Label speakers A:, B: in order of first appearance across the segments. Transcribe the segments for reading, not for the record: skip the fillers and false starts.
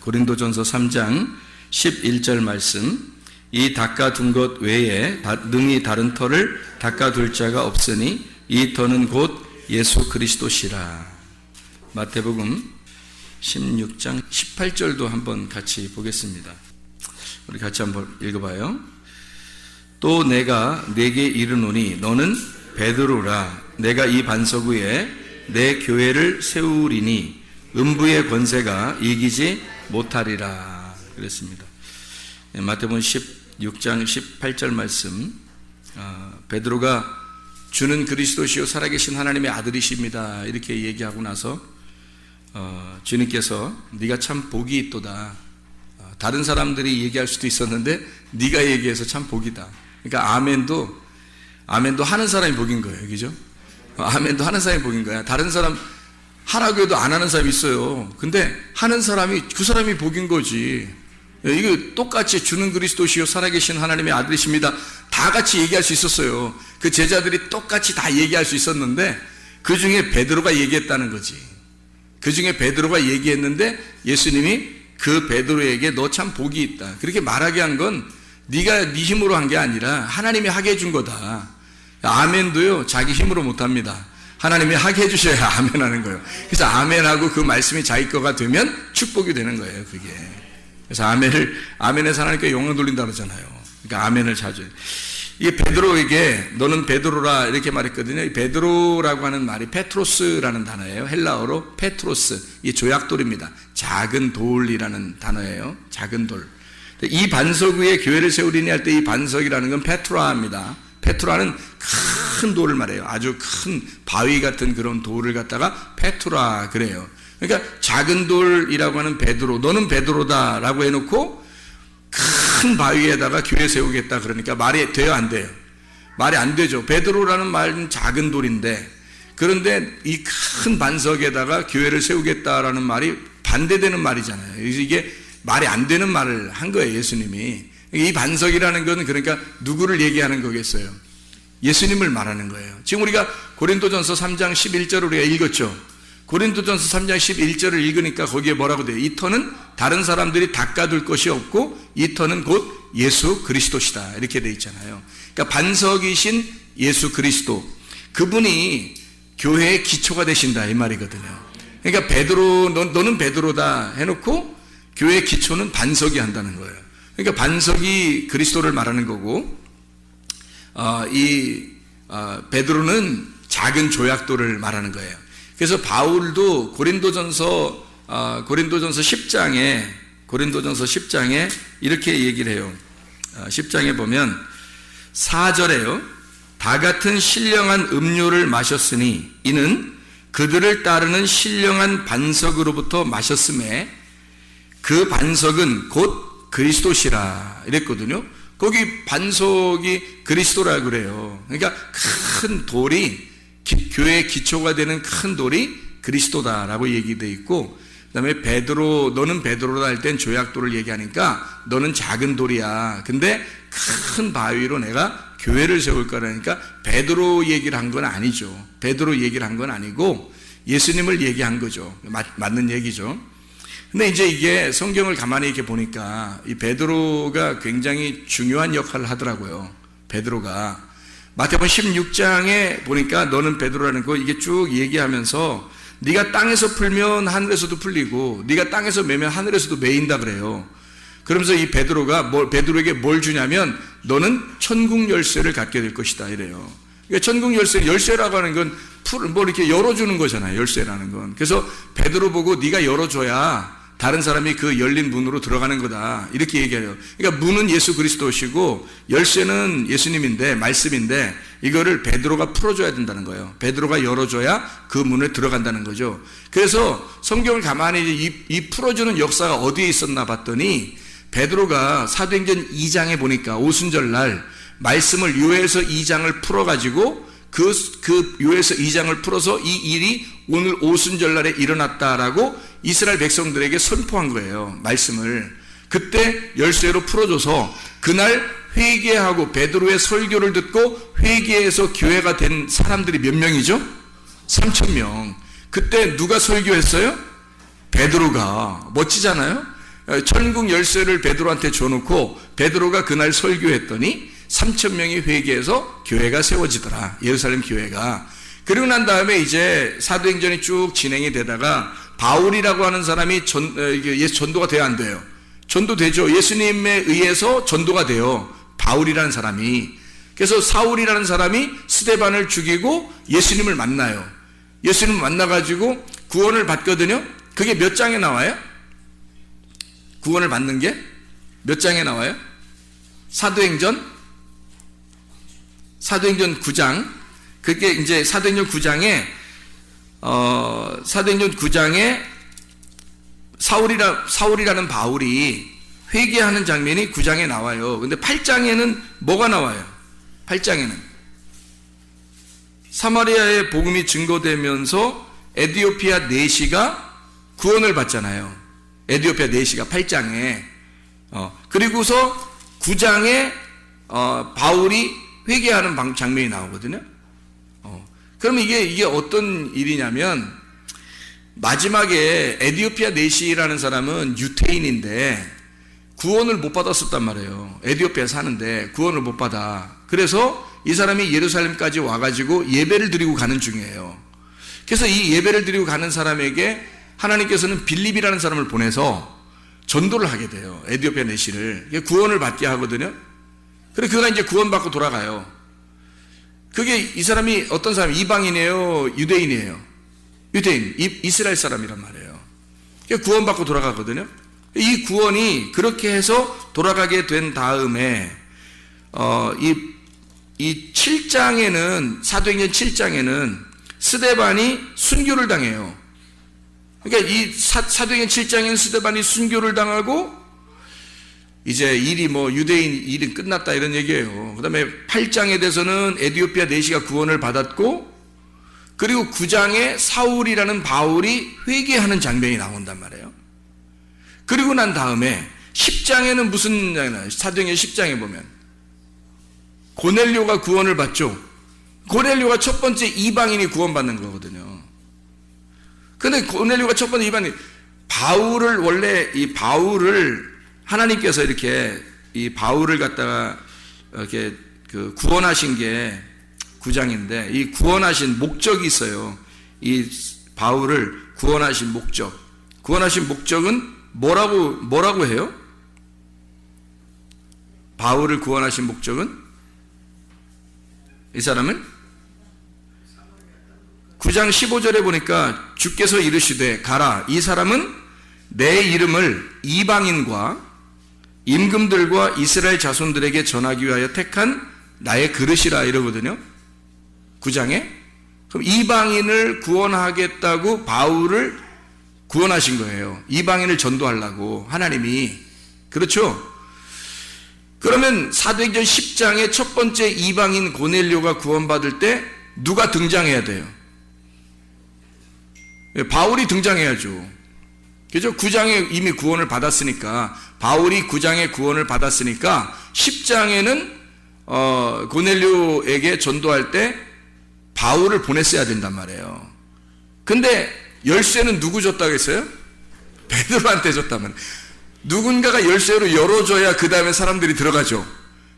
A: 고린도전서 3장 11절 말씀. 이 닦아둔 것 외에 능히 다른 터를 닦아둘 자가 없으니 이 터는 곧 예수 그리스도시라. 마태복음 16장 18절도 한번 같이 보겠습니다. 우리 같이 한번 읽어봐요. 또 내가 네게 이르노니 너는 베드로라. 내가 이 반석 위에 내 교회를 세우리니 음부의 권세가 이기지 못하리라. 그랬습니다. 마태복음 16장 18절 말씀. 베드로가 주는 그리스도시요 살아계신 하나님의 아들이십니다. 이렇게 얘기하고 나서 주님께서 네가 참 복이 있도다. 다른 사람들이 얘기할 수도 있었는데 네가 얘기해서 참 복이다. 그러니까 아멘도 하는 사람이 복인 거예요. 그죠? 아멘도 하는 사람이 복인 거야. 다른 사람 하라고 해도 안 하는 사람이 있어요. 근데 하는 사람이 그 사람이 복인 거지. 이거 똑같이 주는 그리스도시요 살아계신 하나님의 아들이십니다. 다 같이 얘기할 수 있었어요. 그 제자들이 똑같이 다 얘기할 수 있었는데 그 중에 베드로가 얘기했다는 거지. 그 중에 베드로가 얘기했는데 예수님이 그 베드로에게 너 참 복이 있다. 그렇게 말하게 한 건 네가 네 힘으로 한 게 아니라 하나님이 하게 해준 거다. 아멘도요 자기 힘으로 못합니다. 하나님이 하게 해주셔야 아멘하는 거예요. 그래서 아멘하고 그 말씀이 자기 거가 되면 축복이 되는 거예요. 그게. 그래서 아멘에서 하나님께 영광 돌린다 그러잖아요. 그러니까 아멘을 자주. 이게 베드로에게 너는 베드로라 이렇게 말했거든요. 이 베드로라고 하는 말이 페트로스라는 단어예요. 헬라어로 페트로스. 이 조약돌입니다. 작은 돌이라는 단어예요. 작은 돌. 이 반석 위에 교회를 세우리니 할 때 이 반석이라는 건 페트라입니다. 페트라는 큰 돌을 말해요. 아주 큰 바위 같은 그런 돌을 갖다가 페트라 그래요. 그러니까 작은 돌이라고 하는 베드로, 너는 베드로다 라고 해놓고 큰 바위에다가 교회 세우겠다 그러니까 말이 돼요 안 돼요? 말이 안 되죠. 베드로라는 말은 작은 돌인데 그런데 이 큰 반석에다가 교회를 세우겠다라는 말이 반대되는 말이잖아요. 그래서 이게 말이 안 되는 말을 한 거예요. 예수님이. 이 반석이라는 건 그러니까 누구를 얘기하는 거겠어요? 예수님을 말하는 거예요. 지금 우리가 고린도전서 3장 11절을 우리가 읽었죠. 고린도전서 3장 11절을 읽으니까 거기에 뭐라고 돼요? 이 터는 다른 사람들이 닦아둘 것이 없고 이 터는 곧 예수 그리스도시다. 이렇게 돼 있잖아요. 그러니까 반석이신 예수 그리스도. 그분이 교회의 기초가 되신다. 이 말이거든요. 그러니까 베드로, 너는 베드로다 해놓고 교회의 기초는 반석이 한다는 거예요. 그러니까 반석이 그리스도를 말하는 거고, 베드로는 작은 조약돌을 말하는 거예요. 그래서 바울도 고린도전서 10장에 이렇게 얘기를 해요. 10장에 보면 4절에요. 다 같은 신령한 음료를 마셨으니 이는 그들을 따르는 신령한 반석으로부터 마셨음에 그 반석은 곧 그리스도시라 이랬거든요. 거기 반석이 그리스도라 그래요. 그러니까 큰 돌이 교회의 기초가 되는 큰 돌이 그리스도다라고 얘기되어 있고, 그 다음에 베드로, 너는 베드로다 할 땐 조약돌을 얘기하니까 너는 작은 돌이야. 근데 큰 바위로 내가 교회를 세울 거라니까 베드로 얘기를 한 건 아니죠. 베드로 얘기를 한 건 아니고 예수님을 얘기한 거죠. 맞는 얘기죠. 근데 이제 이게 성경을 가만히 이렇게 보니까 이 베드로가 굉장히 중요한 역할을 하더라고요. 베드로가. 마태복음 16장에 보니까 너는 베드로라는 거 이게 쭉 얘기하면서 네가 땅에서 풀면 하늘에서도 풀리고 네가 땅에서 매면 하늘에서도 매인다 그래요. 그러면서 이 베드로에게 뭘 주냐면 너는 천국 열쇠를 갖게 될 것이다 이래요. 그러니까 천국 열쇠라고 하는 건 이렇게 열어주는 거잖아요. 열쇠라는 건. 그래서 베드로 보고 네가 열어줘야 다른 사람이 그 열린 문으로 들어가는 거다 이렇게 얘기해요. 그러니까 문은 예수 그리스도시고 열쇠는 예수님인데 말씀인데 이거를 베드로가 풀어줘야 된다는 거예요. 베드로가 열어줘야 그 문에 들어간다는 거죠. 그래서 성경을 가만히 이 풀어주는 역사가 어디에 있었나 봤더니 베드로가 사도행전 2장에 보니까 오순절 날 말씀을 요엘서 2장을 풀어가지고 그 요엘서 2장을 풀어서 이 일이 오늘 오순절 날에 일어났다라고 이스라엘 백성들에게 선포한 거예요. 말씀을. 그때 열쇠로 풀어줘서 그날 회개하고 베드로의 설교를 듣고 회개해서 교회가 된 사람들이 몇 명이죠? 3,000명. 그때 누가 설교했어요? 베드로가. 멋지잖아요? 천국 열쇠를 베드로한테 줘놓고 베드로가 그날 설교했더니 3,000명이 회개해서 교회가 세워지더라. 예루살렘 교회가. 그리고 난 다음에 이제 사도행전이 쭉 진행이 되다가 바울이라고 하는 사람이 전도가 돼야 안 돼요? 전도되죠. 예수님에 의해서 전도가 돼요. 바울이라는 사람이. 그래서 사울이라는 사람이 스데반을 죽이고 예수님을 만나요. 예수님을 만나가지고 구원을 받거든요. 그게 몇 장에 나와요? 구원을 받는 게 몇 장에 나와요? 사도행전 9장. 그게 이제 사도행전 9장에 사울이라는 바울이 회개하는 장면이 9장에 나와요. 근데 8장에는 뭐가 나와요? 8장에는 사마리아의 복음이 증거되면서 에디오피아 내시가 구원을 받잖아요. 에디오피아 내시가 8장에. 그리고서 9장에 바울이 회개하는 장면이 나오거든요. 그러면 이게 어떤 일이냐면, 마지막에 에디오피아 내시라는 사람은 유태인인데 구원을 못 받았었단 말이에요. 에디오피아에 사는데 구원을 못 받아. 그래서 이 사람이 예루살렘까지 와가지고 예배를 드리고 가는 중이에요. 그래서 이 예배를 드리고 가는 사람에게 하나님께서는 빌립이라는 사람을 보내서 전도를 하게 돼요. 에디오피아 내시를. 구원을 받게 하거든요. 그래, 그가 이제 구원받고 돌아가요. 그게 이 사람이 어떤 사람, 이방인이에요? 유대인이에요? 유대인, 이스라엘 사람이란 말이에요. 구원받고 돌아가거든요. 이 구원이 그렇게 해서 돌아가게 된 다음에, 이 7장에는, 사도행전 7장에는 스데반이 순교를 당해요. 그러니까 이 사도행전 7장에는 스데반이 순교를 당하고, 이제 일이 유대인 일이 끝났다 이런 얘기예요. 그 다음에 8장에 대해서는 에디오피아 내시가 구원을 받았고, 그리고 9장에 사울이라는 바울이 회개하는 장면이 나온단 말이에요. 그리고 난 다음에 10장에는 무슨 장이 나와요? 사도행전 10장에 보면 고넬료가 구원을 받죠. 고넬료가 첫 번째 이방인이 구원받는 거거든요. 근데 고넬료가 첫 번째 이방인, 바울을 원래 이 바울을 하나님께서 이렇게 이 바울을 갖다가 이렇게 구원하신 게 9장인데, 이 구원하신 목적이 있어요. 이 바울을 구원하신 목적. 구원하신 목적은 뭐라고 해요? 바울을 구원하신 목적은? 이 사람은 9장 15절에 보니까 주께서 이르시되 가라. 이 사람은 내 이름을 이방인과 임금들과 이스라엘 자손들에게 전하기 위하여 택한 나의 그릇이라 이러거든요. 9장에. 그럼 이방인을 구원하겠다고 바울을 구원하신 거예요. 이방인을 전도하려고 하나님이. 그렇죠? 그러면 사도행전 10장의 첫 번째 이방인 고넬료가 구원받을 때 누가 등장해야 돼요? 바울이 등장해야죠. 그죠? 9장에 이미 구원을 받았으니까, 바울이 9장에 구원을 받았으니까 10장에는 고넬료에게 전도할 때 바울을 보냈어야 된단 말이에요. 근데 열쇠는 누구 줬다고 했어요? 베드로한테 줬다면. 누군가가 열쇠로 열어줘야 그 다음에 사람들이 들어가죠.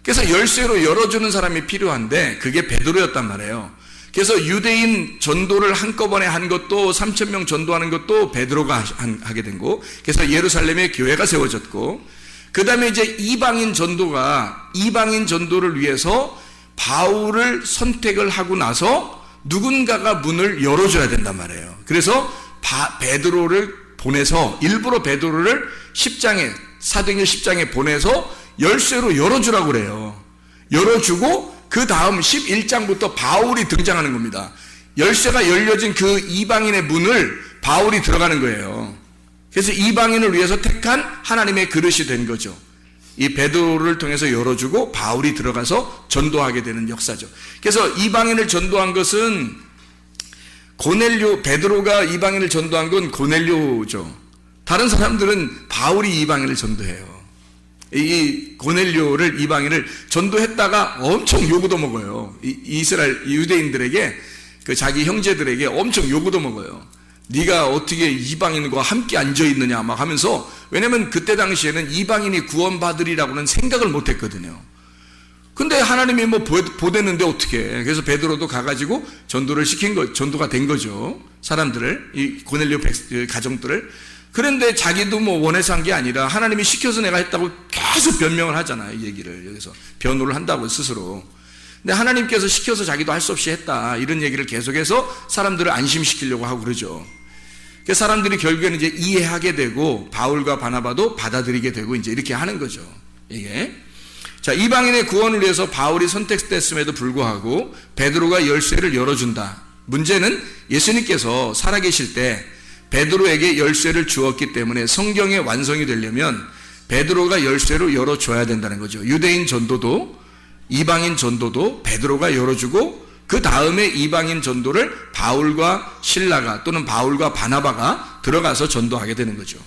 A: 그래서 열쇠로 열어주는 사람이 필요한데 그게 베드로였단 말이에요. 그래서 유대인 전도를 한꺼번에 한 것도, 3,000명 전도하는 것도 베드로가 하게 된 거. 그래서 예루살렘에 교회가 세워졌고, 그 다음에 이제 이방인 전도를 위해서 바울을 선택을 하고 나서 누군가가 문을 열어줘야 된단 말이에요. 그래서 베드로를 보내서, 일부러 베드로를 사도행전 10장에 보내서 열쇠로 열어주라고 그래요. 열어주고 그 다음 11장부터 바울이 등장하는 겁니다. 열쇠가 열려진 그 이방인의 문을 바울이 들어가는 거예요. 그래서 이방인을 위해서 택한 하나님의 그릇이 된 거죠. 이 베드로를 통해서 열어주고 바울이 들어가서 전도하게 되는 역사죠. 그래서 이방인을 전도한 것은 베드로가 이방인을 전도한 건 고넬료죠. 다른 사람들은 바울이 이방인을 전도해요. 이 고넬료를, 이방인을 전도했다가 엄청 요구도 먹어요. 이스라엘 유대인들에게, 자기 형제들에게 엄청 요구도 먹어요. 네가 어떻게 이방인과 함께 앉아 있느냐 막 하면서 왜냐면 그때 당시에는 이방인이 구원받으리라고는 생각을 못 했거든요. 근데 하나님이 뭐 보냈는데 어떻게 해. 그래서 베드로도 가가지고 전도가 된 거죠. 사람들을, 이 고넬료 가정들을. 그런데 자기도 뭐 원해서 한 게 아니라 하나님이 시켜서 내가 했다고 계속 변명을 하잖아요. 이 얘기를. 여기서 변호를 한다고 스스로. 근데 하나님께서 시켜서 자기도 할 수 없이 했다. 이런 얘기를 계속해서 사람들을 안심시키려고 하고 그러죠. 그래서 사람들이 결국에는 이제 이해하게 되고 바울과 바나바도 받아들이게 되고 이제 이렇게 하는 거죠. 이게. 자, 이방인의 구원을 위해서 바울이 선택됐음에도 불구하고 베드로가 열쇠를 열어준다. 문제는 예수님께서 살아계실 때 베드로에게 열쇠를 주었기 때문에 성경의 완성이 되려면 베드로가 열쇠로 열어줘야 된다는 거죠. 유대인 전도도 이방인 전도도 베드로가 열어주고 그 다음에 이방인 전도를 바울과 실라가 또는 바울과 바나바가 들어가서 전도하게 되는 거죠.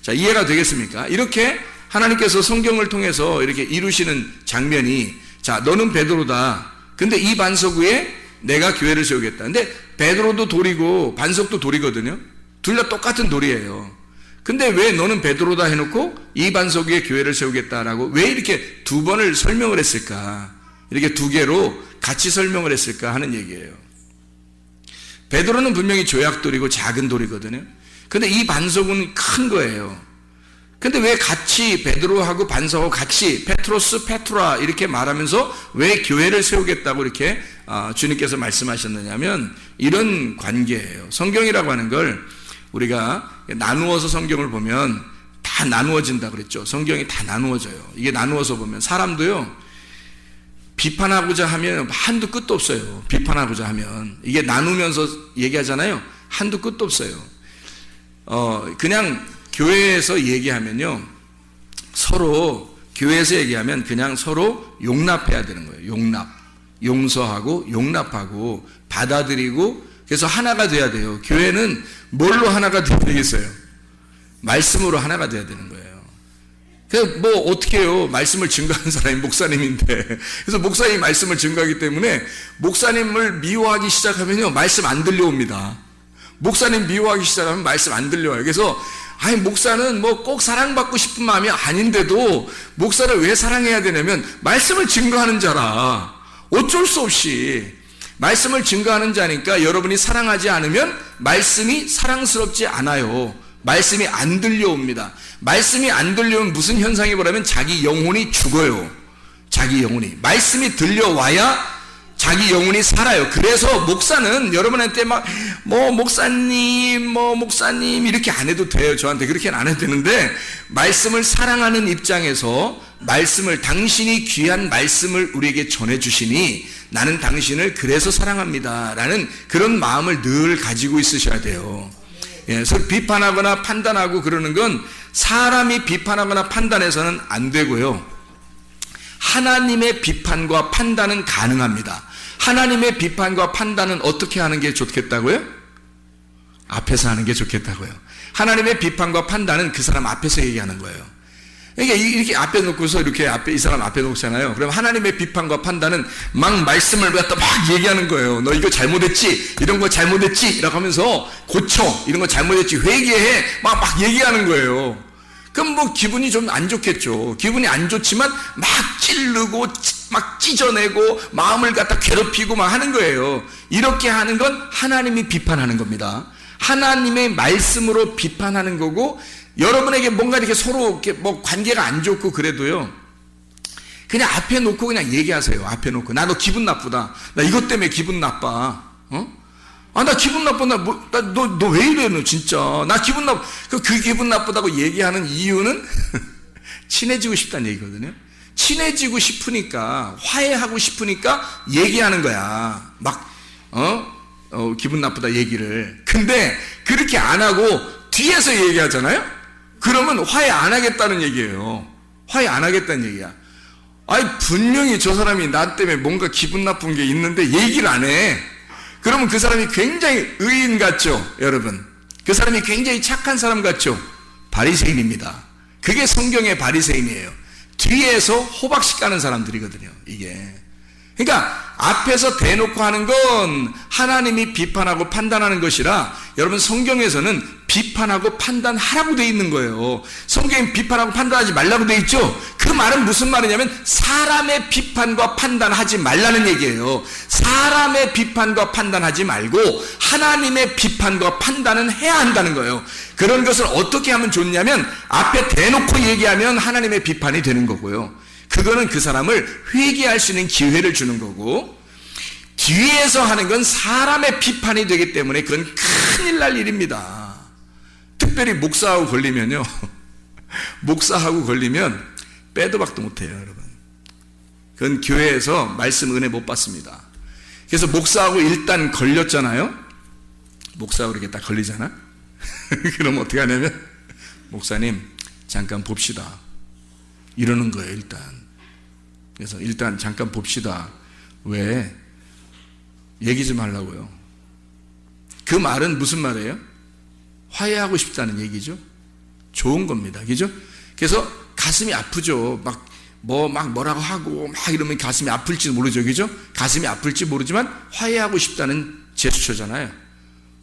A: 자, 이해가 되겠습니까? 이렇게 하나님께서 성경을 통해서 이렇게 이루시는 장면이, 자, 너는 베드로다. 근데 이 반석 위에 내가 교회를 세우겠다. 근데 베드로도 돌이고 반석도 돌이거든요. 둘 다 똑같은 돌이에요. 근데 왜 너는 베드로다 해놓고 이 반석 위에 교회를 세우겠다라고 왜 이렇게 두 번을 설명을 했을까? 이렇게 두 개로 같이 설명을 했을까 하는 얘기예요. 베드로는 분명히 조약돌이고 작은 돌이거든요. 근데 이 반석은 큰 거예요. 근데 왜 같이 베드로하고 반석하고 같이 페트로스, 페트라 이렇게 말하면서 왜 교회를 세우겠다고 이렇게 주님께서 말씀하셨느냐면 이런 관계예요. 성경이라고 하는 걸 우리가 나누어서 성경을 보면 다 나누어진다 그랬죠. 성경이 다 나누어져요. 이게 나누어서 보면 사람도요, 비판하고자 하면 한도 끝도 없어요. 비판하고자 하면 이게 나누면서 얘기하잖아요. 한도 끝도 없어요. 그냥 교회에서 얘기하면요, 서로 교회에서 얘기하면 그냥 서로 용납해야 되는 거예요. 용서하고 용납하고 받아들이고, 그래서 하나가 돼야 돼요. 교회는 뭘로 하나가 되겠어요? 말씀으로 하나가 돼야 되는 거예요. 그래서 뭐 어떻게 해요? 말씀을 증거하는 사람이 목사님인데. 그래서 목사님이 말씀을 증거하기 때문에 목사님을 미워하기 시작하면요, 말씀 안 들려옵니다. 목사님 미워하기 시작하면 말씀 안 들려와요. 그래서 아니, 목사는 뭐 꼭 사랑받고 싶은 마음이 아닌데도 목사를 왜 사랑해야 되냐면 말씀을 증거하는 자라. 어쩔 수 없이 말씀을 증거하는 자니까 여러분이 사랑하지 않으면 말씀이 사랑스럽지 않아요. 말씀이 안 들려옵니다. 말씀이 안 들려오면 무슨 현상이 벌어지면 자기 영혼이 죽어요. 자기 영혼이. 말씀이 들려와야 자기 영혼이 살아요. 그래서 목사는 여러분한테 목사님 이렇게 안 해도 돼요. 저한테 그렇게는 안 해도 되는데, 말씀을 사랑하는 입장에서 말씀을, 당신이 귀한 말씀을 우리에게 전해주시니 나는 당신을 그래서 사랑합니다 라는 그런 마음을 늘 가지고 있으셔야 돼요. 그래서 비판하거나 판단하고 그러는 건 사람이 비판하거나 판단해서는 안 되고요, 하나님의 비판과 판단은 가능합니다. 하나님의 비판과 판단은 어떻게 하는 게 좋겠다고요? 앞에서 하는 게 좋겠다고요. 하나님의 비판과 판단은 그 사람 앞에서 얘기하는 거예요. 그러니까 이렇게 앞에 놓고서 이렇게 이 사람 앞에 놓잖아요. 그럼 하나님의 비판과 판단은 막 말씀을 갖다 막 얘기하는 거예요. 너 이거 잘못했지? 이런 거 잘못했지? 이라고 하면서 고쳐. 이런 거 잘못했지? 회개해. 막 얘기하는 거예요. 그럼 뭐 기분이 좀 안 좋겠죠. 기분이 안 좋지만 막 찌르고 막 찢어내고 마음을 갖다 괴롭히고 막 하는 거예요. 이렇게 하는 건 하나님이 비판하는 겁니다. 하나님의 말씀으로 비판하는 거고, 여러분에게 뭔가 이렇게 서로 이렇게 뭐 관계가 안 좋고 그래도요, 그냥 앞에 놓고 그냥 얘기하세요. 앞에 놓고 나 너 기분 나쁘다. 나 이것 때문에 기분 나빠. 나 기분 나빠. 너 왜 이래, 너 진짜. 나 기분 나빠. 그 기분 나쁘다고 얘기하는 이유는 친해지고 싶다는 얘기거든요. 친해지고 싶으니까, 화해하고 싶으니까 얘기하는 거야. 막, 기분 나쁘다 얘기를. 근데 그렇게 안 하고 뒤에서 얘기하잖아요? 그러면 화해 안 하겠다는 얘기예요. 화해 안 하겠다는 얘기야. 아니, 분명히 저 사람이 나 때문에 뭔가 기분 나쁜 게 있는데 얘기를 안 해. 그러면 그 사람이 굉장히 의인 같죠, 여러분? 그 사람이 굉장히 착한 사람 같죠? 바리새인입니다. 그게 성경의 바리새인이에요. 뒤에서 호박씩 까는 사람들이거든요, 이게. 그러니까 앞에서 대놓고 하는 건 하나님이 비판하고 판단하는 것이라, 여러분 성경에서는 비판하고 판단하라고 돼 있는 거예요. 성경에 비판하고 판단하지 말라고 돼 있죠. 그 말은 무슨 말이냐면 사람의 비판과 판단하지 말라는 얘기예요. 사람의 비판과 판단하지 말고 하나님의 비판과 판단은 해야 한다는 거예요. 그런 것을 어떻게 하면 좋냐면 앞에 대놓고 얘기하면 하나님의 비판이 되는 거고요. 그거는 그 사람을 회개할 수 있는 기회를 주는 거고, 뒤에서 하는 건 사람의 비판이 되기 때문에 그건 큰일 날 일입니다. 특별히 목사하고 걸리면요. 목사하고 걸리면 빼도 박도 못해요, 여러분. 그건 교회에서 말씀 은혜 못 받습니다. 그래서 목사하고 일단 걸렸잖아요. 목사하고 이렇게 딱 걸리잖아. 그럼 어떻게 하냐면 목사님 잠깐 봅시다 이러는 거예요. 일단. 그래서 일단 잠깐 봅시다. 왜? 얘기 좀 하려고요. 그 말은 무슨 말이에요? 화해하고 싶다는 얘기죠. 좋은 겁니다. 그죠? 그래서 가슴이 아프죠. 뭐라고 하고 막 이러면 가슴이 아플지 모르죠. 그죠? 가슴이 아플지 모르지만 화해하고 싶다는 제스처잖아요.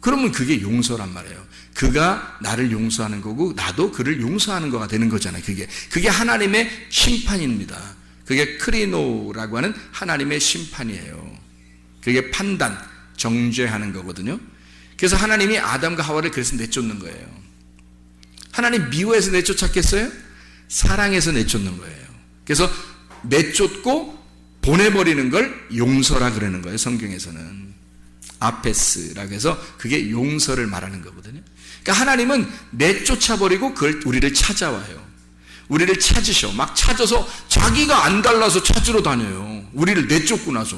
A: 그러면 그게 용서란 말이에요. 그가 나를 용서하는 거고 나도 그를 용서하는 거가 되는 거잖아요. 그게 하나님의 심판입니다. 그게 크리노라고 하는 하나님의 심판이에요. 그게 판단, 정죄하는 거거든요. 그래서 하나님이 아담과 하와를 그래서 내쫓는 거예요. 하나님 미워해서 내쫓았겠어요? 사랑해서 내쫓는 거예요. 그래서 내쫓고 보내버리는 걸 용서라 그러는 거예요. 성경에서는 아페스라고 해서 그게 용서를 말하는 거거든요. 그러니까 하나님은 내쫓아버리고 그걸 우리를 찾아와요. 우리를 찾으셔. 막 찾아서 자기가 안 달라서 찾으러 다녀요. 우리를 내쫓고 나서.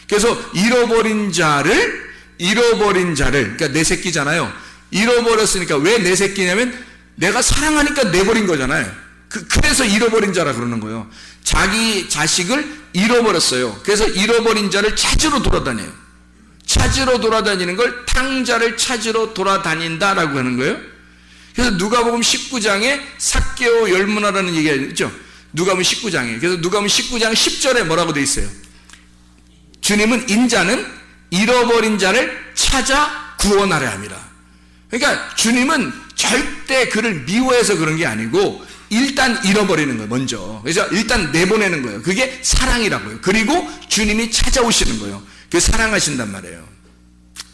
A: 그래서 잃어버린 자를, 그러니까 내 새끼잖아요. 잃어버렸으니까 왜 내 새끼냐면 내가 사랑하니까 내버린 거잖아요. 그래서 잃어버린 자라 그러는 거예요. 자기 자식을 잃어버렸어요. 그래서 잃어버린 자를 찾으러 돌아다녀요. 찾으러 돌아다니는 걸 탕자를 찾으러 돌아다닌다라고 하는 거예요. 그래서 누가복음 19장에 삭개오 열문화라는 얘기가 있죠. 누가복음 19장에. 그래서 누가복음 19장 10절에 뭐라고 돼 있어요? 주님은 인자는 잃어버린 자를 찾아 구원하려 함이라. 그러니까 주님은 절대 그를 미워해서 그런 게 아니고 일단 잃어버리는 거예요. 먼저. 그래서 일단 내보내는 거예요. 그게 사랑이라고요. 그리고 주님이 찾아오시는 거예요. 그게 사랑하신단 말이에요.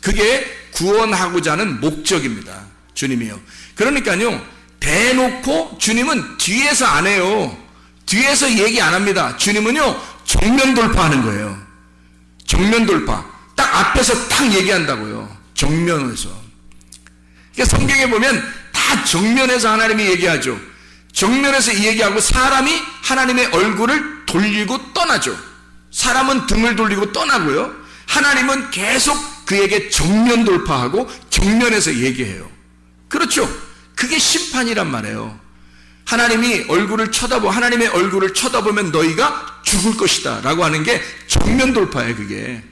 A: 그게 구원하고자 하는 목적입니다. 주님이요. 그러니까요, 대놓고 주님은 뒤에서 안 해요. 뒤에서 얘기 안 합니다. 주님은요, 정면 돌파하는 거예요. 정면 돌파. 딱 앞에서 딱 얘기한다고요. 정면에서. 그러니까 성경에 보면 다 정면에서 하나님이 얘기하죠. 정면에서 얘기하고 사람이 하나님의 얼굴을 돌리고 떠나죠. 사람은 등을 돌리고 떠나고요. 하나님은 계속 그에게 정면 돌파하고 정면에서 얘기해요. 그렇죠. 그게 심판이란 말이에요. 하나님의 얼굴을 쳐다보면 너희가 죽을 것이다 라고 하는 게 정면 돌파예요. 그게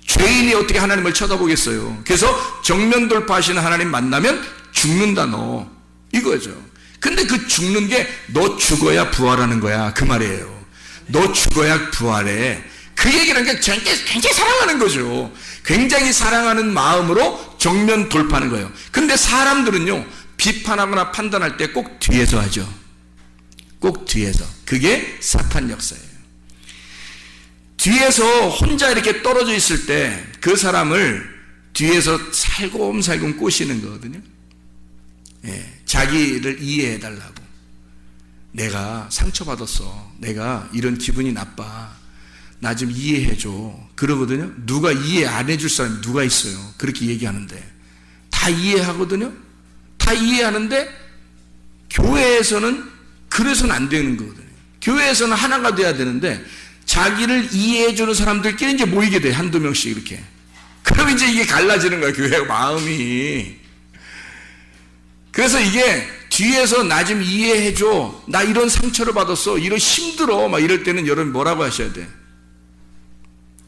A: 죄인이 어떻게 하나님을 쳐다보겠어요. 그래서 정면 돌파하시는 하나님 만나면 죽는다 너 이거죠. 근데 그 죽는 게 너 죽어야 부활하는 거야 그 말이에요. 너 죽어야 부활해. 그 얘기는 굉장히 사랑하는 거죠. 굉장히 사랑하는 마음으로 정면 돌파하는 거예요. 근데 사람들은요, 비판하거나 판단할 때 꼭 뒤에서 하죠. 꼭 뒤에서. 그게 사탄 역사예요. 뒤에서 혼자 이렇게 떨어져 있을 때 그 사람을 뒤에서 살곰살곰 꼬시는 거거든요. 예, 자기를 이해해 달라고. 내가 상처받았어. 내가 이런 기분이 나빠. 나 좀 이해해줘. 그러거든요. 누가 이해 안 해줄 사람이 누가 있어요. 그렇게 얘기하는데. 다 이해하거든요. 다 이해하는데 교회에서는 그래서는 안 되는 거거든요. 교회에서는 하나가 돼야 되는데 자기를 이해해주는 사람들끼리 이제 모이게 돼. 한두 명씩 이렇게. 그럼 이제 이게 갈라지는 거야. 교회 마음이. 그래서 이게 뒤에서 나 좀 이해해줘. 나 이런 상처를 받았어. 이런 힘들어. 막 이럴 때는 여러분 뭐라고 하셔야 돼?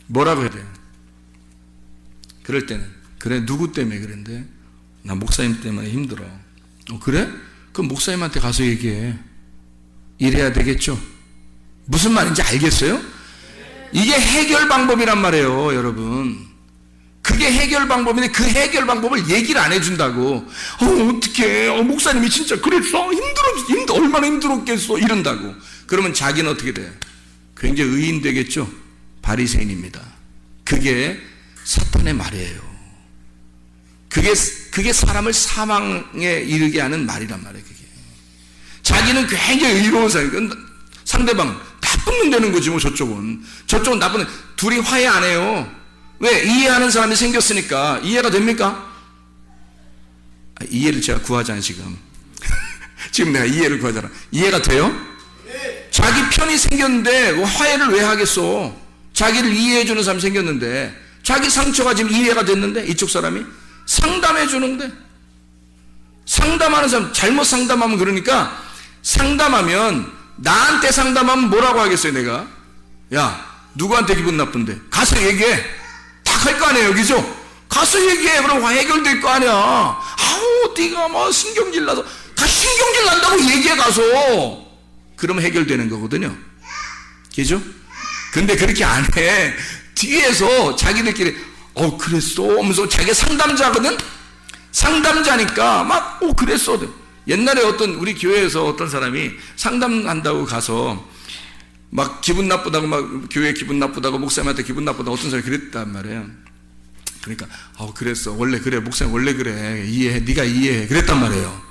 A: 뭐라고 해야 돼요? 그럴 때는 그래 누구 때문에 그랬는데? 나 목사님 때문에 힘들어. 그래? 그럼 목사님한테 가서 얘기해. 이래야 되겠죠? 무슨 말인지 알겠어요? 이게 해결 방법이란 말이에요, 여러분. 그게 해결 방법인데 그 해결 방법을 얘기를 안 해준다고. 어떡해. 목사님이 진짜 그랬어? 얼마나 힘들었겠어? 이런다고. 그러면 자기는 어떻게 돼요? 굉장히 의인 되겠죠? 바리새인입니다. 그게 사탄의 말이에요. 그게 사람을 사망에 이르게 하는 말이란 말이에요, 그게. 자기는 굉장히 의로운 사람, 상대방 나쁜 놈 되는 거지, 뭐, 저쪽은 나쁜, 둘이 화해 안 해요. 왜? 이해하는 사람이 생겼으니까. 이해가 됩니까? 이해를 제가 구하잖아요, 지금. 지금 내가 이해를 구하잖아. 이해가 돼요? 자기 편이 생겼는데 화해를 왜 하겠어? 자기를 이해해주는 사람이 생겼는데, 자기 상처가 지금 이해가 됐는데, 이쪽 사람이 상담해주는데, 상담하는 사람, 잘못 상담하면 그러니까, 상담하면, 나한테 상담하면 뭐라고 하겠어요, 내가? 야, 누구한테 기분 나쁜데? 가서 얘기해. 딱 할 거 아니에요, 그죠? 가서 얘기해. 그럼 해결될 거 아니야. 아우, 네가 뭐 신경질 나서, 신경질 난다고 얘기해, 가서. 그러면 해결되는 거거든요. 그죠? 근데 그렇게 안 해. 뒤에서 자기들끼리, 그랬어. 하면서 자기 상담자거든? 상담자니까 막, 그랬어. 옛날에 우리 교회에서 어떤 사람이 상담한다고 가서 막 기분 나쁘다고, 막 교회 기분 나쁘다고, 목사님한테 기분 나쁘다고 어떤 사람이 그랬단 말이에요. 그러니까, 그랬어. 원래 그래. 목사님 원래 그래. 이해해. 네가 이해해. 그랬단 말이에요.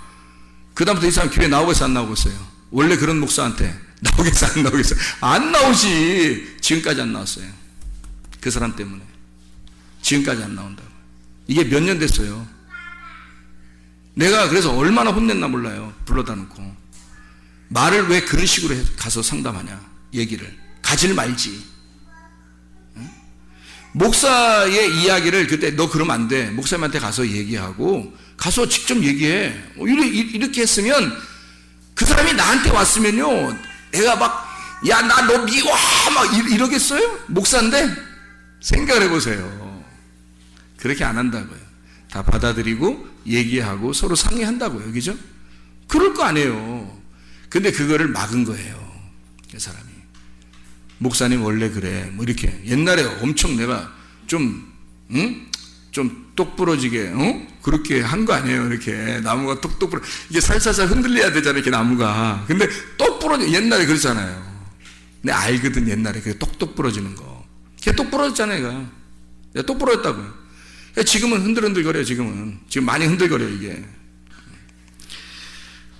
A: 그다음부터 이 사람 교회 나오겠어, 안 나오겠어요? 원래 그런 목사한테 나오겠어, 안 나오겠어요? 안 나오지. 지금까지 안 나왔어요. 그 사람 때문에. 지금까지 안 나온다고. 이게 몇 년 됐어요. 내가 그래서 얼마나 혼냈나 몰라요. 불러다 놓고. 말을 왜 그런 식으로 가서 상담하냐. 얘기를. 가지를 말지. 응? 목사의 이야기를 그때 너 그러면 안 돼. 목사님한테 가서 얘기하고 가서 직접 얘기해. 이렇게 했으면 그 사람이 나한테 왔으면요. 내가 막 야, 나 너 미워! 막 이러겠어요? 목사인데? 생각을 해보세요. 그렇게 안 한다고요. 다 받아들이고 얘기하고 서로 상의한다고요. 그죠? 그럴 거 아니에요. 근데 그거를 막은 거예요. 그 사람이. 목사님 원래 그래. 뭐 이렇게. 옛날에 엄청 내가 좀 똑부러지게, 그렇게 한 거 아니에요. 이렇게. 나무가 똑똑 부러, 이게 살살살 흔들려야 되잖아요. 이렇게 나무가. 근데 똑 부러져. 옛날에 그랬잖아요. 근데 알거든, 옛날에. 그게 똑똑 부러지는 거. 걔 똑 부러졌잖아요. 얘가 똑 부러졌다고요. 지금은 흔들흔들거려요, 지금 많이 흔들거려요, 이게.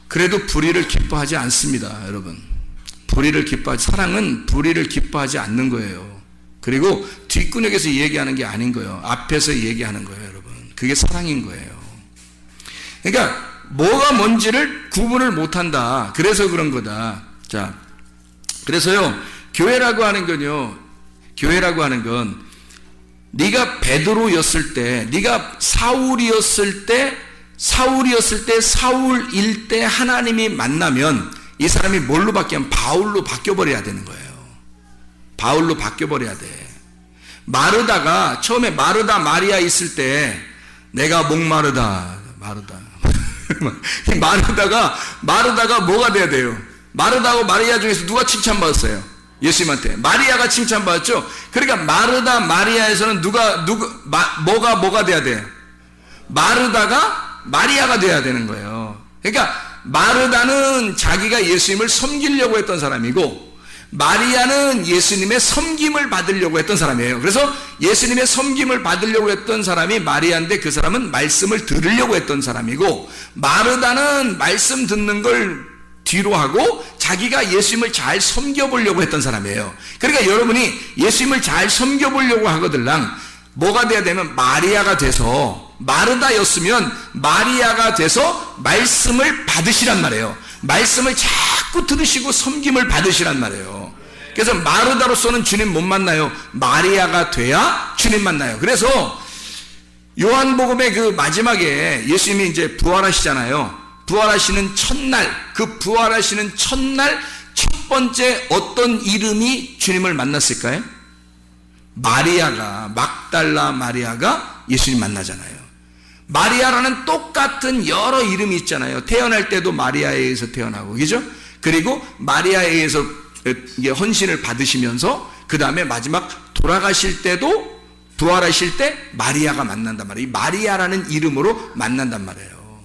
A: 그래도 불의를 기뻐하지 않습니다, 여러분. 사랑은 불의를 기뻐하지 않는 거예요. 그리고 뒷구녕에서 얘기하는 게 아닌 거예요. 앞에서 얘기하는 거예요, 여러분. 그게 사랑인 거예요. 그러니까, 뭐가 뭔지를 구분을 못 한다. 그래서 그런 거다. 자, 그래서요, 교회라고 하는 건, 네가 베드로였을 때, 네가 사울이었을 때 사울일 때 하나님이 만나면 이 사람이 뭘로 바뀌면 바울로 바뀌어버려야 되는 거예요. 바울로 바뀌어버려야 돼. 마르다가 처음에 마리아 있을 때 내가 목마르다. 마르다가 뭐가 돼야 돼요? 마르다하고 마리아 중에서 누가 칭찬받았어요? 예수님한테. 마리아가 칭찬받았죠? 그러니까 마리아에서는 뭐가 돼야 돼? 마르다가 마리아가 돼야 되는 거예요. 그러니까 마르다는 자기가 예수님을 섬기려고 했던 사람이고, 마리아는 예수님의 섬김을 받으려고 했던 사람이에요. 그래서 예수님의 섬김을 받으려고 했던 사람이 마리아인데, 그 사람은 말씀을 들으려고 했던 사람이고, 마르다는 말씀 듣는 걸 뒤로 하고 자기가 예수님을 잘 섬겨보려고 했던 사람이에요. 그러니까 여러분이 예수님을 잘 섬겨보려고 하거들랑 뭐가 돼야 되면 마리아가 돼서, 마르다였으면 마리아가 돼서 말씀을 받으시란 말이에요. 말씀을 자꾸 들으시고 섬김을 받으시란 말이에요. 그래서 마르다로서는 주님 못 만나요. 마리아가 돼야 주님 만나요. 그래서 요한복음의 그 마지막에 예수님이 이제 부활하시잖아요. 부활하시는 첫날, 첫 번째 어떤 이름이 주님을 만났을까요? 막달라 마리아가 예수님 만나잖아요. 마리아라는 똑같은 여러 이름이 있잖아요. 태어날 때도 마리아에 의해서 태어나고, 그죠? 그리고 마리아에 의해서 헌신을 받으시면서 그 다음에 마지막 돌아가실 때도 부활하실 때 마리아가 만난단 말이에요. 이 마리아라는 이름으로 만난단 말이에요.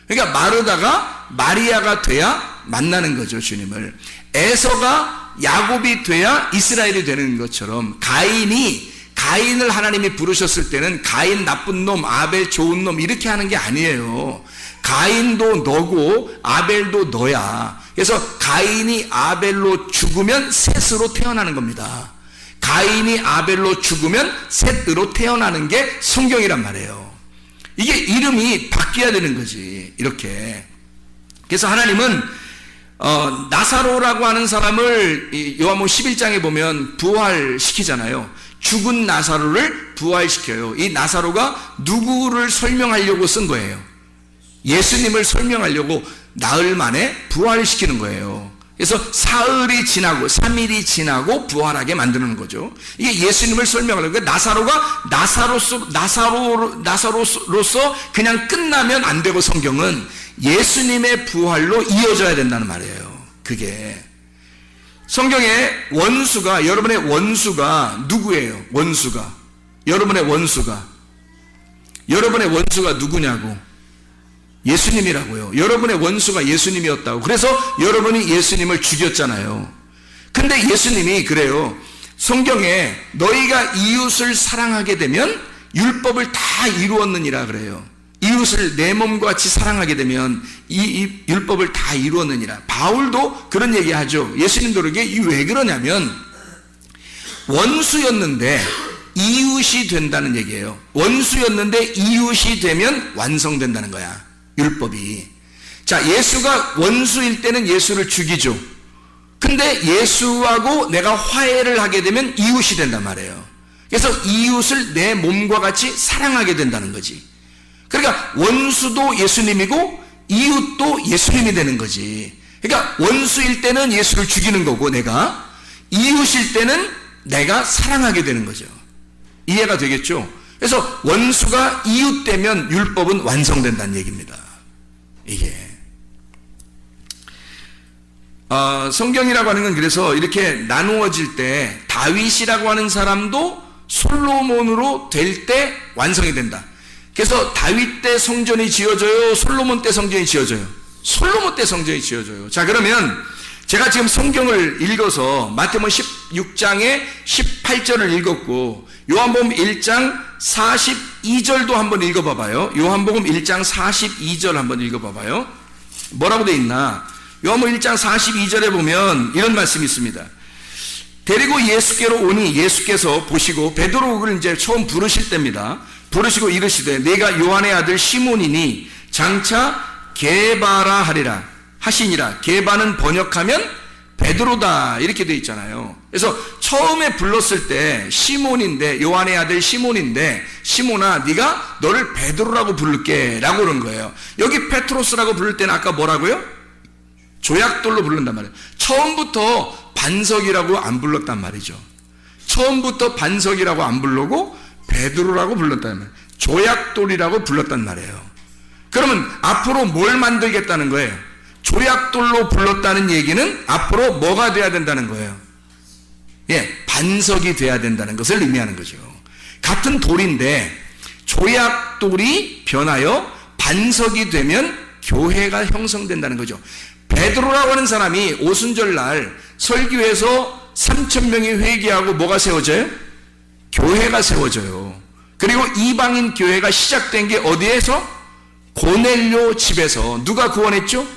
A: 그러니까 마르다가 마리아가 돼야 만나는 거죠, 주님을. 에서가 야곱이 돼야 이스라엘이 되는 것처럼 가인을 하나님이 부르셨을 때는 가인 나쁜 놈, 아벨 좋은 놈 이렇게 하는 게 아니에요. 가인도 너고 아벨도 너야. 그래서 가인이 아벨로 죽으면 셋으로 태어나는 겁니다. 가인이 아벨로 죽으면 셋으로 태어나는 게 성경이란 말이에요. 이게 이름이 바뀌어야 되는 거지, 이렇게. 그래서 하나님은 나사로라고 하는 사람을 요한복음 11장에 보면 부활시키잖아요. 죽은 나사로를 부활시켜요. 이 나사로가 누구를 설명하려고 쓴 거예요? 예수님을 설명하려고 나흘 만에 부활시키는 거예요. 그래서 사흘이 지나고 3일이 지나고 부활하게 만드는 거죠. 이게 예수님을 설명하려고. 나사로가 나사로로서 그냥 끝나면 안 되고, 성경은 예수님의 부활로 이어져야 된다는 말이에요. 그게 성경에 여러분의 원수가 누구예요? 여러분의 원수가 누구냐고? 예수님이라고요. 여러분의 원수가 예수님이었다고. 그래서 여러분이 예수님을 죽였잖아요. 근데 예수님이 그래요. 성경에 너희가 이웃을 사랑하게 되면 율법을 다 이루었느니라 그래요. 이웃을 내 몸과 같이 사랑하게 되면 이 율법을 다 이루었느니라. 바울도 그런 얘기 하죠. 예수님도 그러게. 왜 그러냐면 원수였는데 이웃이 된다는 얘기예요. 원수였는데 이웃이 되면 완성된다는 거야, 율법이. 자, 예수가 원수일 때는 예수를 죽이죠. 근데 예수하고 내가 화해를 하게 되면 이웃이 된단 말이에요. 그래서 이웃을 내 몸과 같이 사랑하게 된다는 거지. 그러니까 원수도 예수님이고 이웃도 예수님이 되는 거지. 그러니까 원수일 때는 예수를 죽이는 거고, 내가 이웃일 때는 내가 사랑하게 되는 거죠. 이해가 되겠죠? 그래서 원수가 이웃되면 율법은 완성된다는 얘기입니다. 이게 성경이라고 하는 건 그래서 이렇게 나누어질 때 다윗이라고 하는 사람도 솔로몬으로 될 때 완성이 된다. 그래서 다윗 때 성전이 지어져요? 솔로몬 때 성전이 지어져요? 솔로몬 때 성전이 지어져요. 자, 그러면 제가 지금 성경을 읽어서 마태복음 16장에 18절을 읽었고 요한복음 1장 42절도 한번 읽어봐봐요. 요한복음 1장 42절 한번 읽어봐봐요. 뭐라고 돼 있나? 요한복음 1장 42절에 보면 이런 말씀이 있습니다. 데리고 예수께로 오니 예수께서 보시고, 베드로를 이제 처음 부르실 때입니다. 부르시고 이르시되 내가 요한의 아들 시몬이니 장차 게바라 하리라 하시니라. 게바는 번역하면 베드로다 이렇게 돼 있잖아요. 그래서 처음에 불렀을 때 시몬인데, 요한의 아들 시몬인데, 시몬아 네가 너를 베드로라고 부를게 라고 그런 거예요. 여기 페트로스라고 부를 때는 아까 뭐라고요? 조약돌로 부른단 말이에요. 처음부터 반석이라고 안 불렀단 말이죠. 처음부터 반석이라고 안 부르고 베드로라고 불렀단 말이에요. 조약돌이라고 불렀단 말이에요. 그러면 앞으로 뭘 만들겠다는 거예요? 조약돌로 불렀다는 얘기는 앞으로 뭐가 돼야 된다는 거예요? 예, 반석이 돼야 된다는 것을 의미하는 거죠. 같은 돌인데 조약돌이 변하여 반석이 되면 교회가 형성된다는 거죠. 베드로라고 하는 사람이 오순절날 설교에서 3,000명이 회개하고 뭐가 세워져요? 교회가 세워져요. 그리고 이방인 교회가 시작된 게 어디에서? 고넬료 집에서. 누가 구원했죠?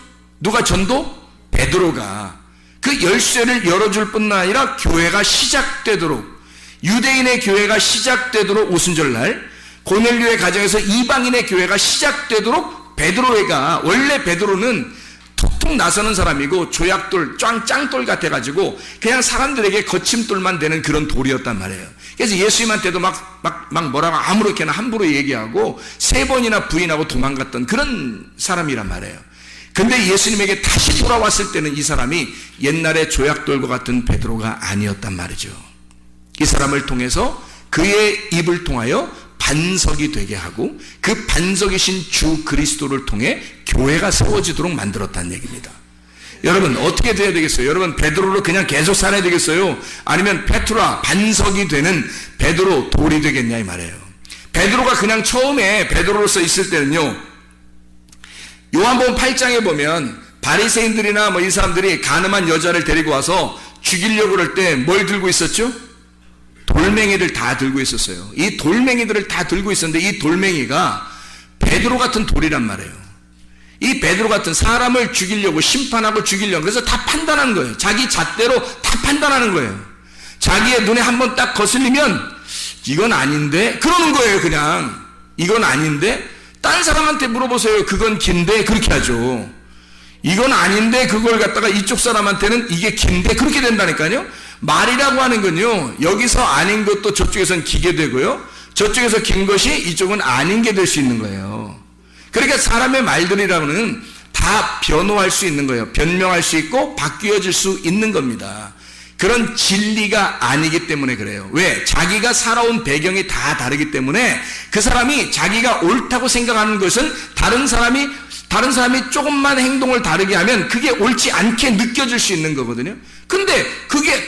A: 누가 전도? 베드로가. 그 열쇠를 열어줄 뿐만 아니라 교회가 시작되도록, 유대인의 교회가 시작되도록 오순절날 고넬료의 가정에서 이방인의 교회가 시작되도록 베드로가, 원래 베드로는 툭툭 나서는 사람이고 조약돌, 짱돌 같아가지고 그냥 사람들에게 거침돌만 되는 그런 돌이었단 말이에요. 그래서 예수님한테도 막 뭐라고 아무렇게나 함부로 얘기하고 3번이나 부인하고 도망갔던 그런 사람이란 말이에요. 근데 예수님에게 다시 돌아왔을 때는 이 사람이 옛날에 조약돌과 같은 베드로가 아니었단 말이죠. 이 사람을 통해서 그의 입을 통하여 반석이 되게 하고 그 반석이신 주 그리스도를 통해 교회가 세워지도록 만들었다는 얘기입니다. 여러분 어떻게 돼야 되겠어요? 여러분 베드로로 그냥 계속 살아야 되겠어요? 아니면 페트라 반석이 되는 베드로 돌이 되겠냐 이 말이에요. 베드로가 그냥 처음에 베드로로서 있을 때는요, 요한복음 8장에 보면 바리새인들이나 뭐 이 사람들이 가늠한 여자를 데리고 와서 죽이려고 그럴 때 뭘 들고 있었죠? 돌멩이를 다 들고 있었어요. 이 돌멩이들을 다 들고 있었는데 이 돌멩이가 베드로 같은 돌이란 말이에요. 이 베드로 같은 사람을 죽이려고, 심판하고 죽이려고, 그래서 다 판단하는 거예요. 자기 잣대로 다 판단하는 거예요. 자기의 눈에 한번 딱 거슬리면 이건 아닌데 그러는 거예요. 그냥 이건 아닌데, 딴 사람한테 물어보세요. 그건 긴데 그렇게 하죠. 이건 아닌데 그걸 갖다가 이쪽 사람한테는 이게 긴데 그렇게 된다니까요. 말이라고 하는 건요, 여기서 아닌 것도 저쪽에서는 기게 되고요, 저쪽에서 긴 것이 이쪽은 아닌 게 될 수 있는 거예요. 그러니까 사람의 말들이라고는 다 변호할 수 있는 거예요. 변명할 수 있고 바뀌어질 수 있는 겁니다. 그런 진리가 아니기 때문에 그래요. 왜? 자기가 살아온 배경이 다 다르기 때문에 그 사람이 자기가 옳다고 생각하는 것은 다른 사람이 조금만 행동을 다르게 하면 그게 옳지 않게 느껴질 수 있는 거거든요. 근데 그게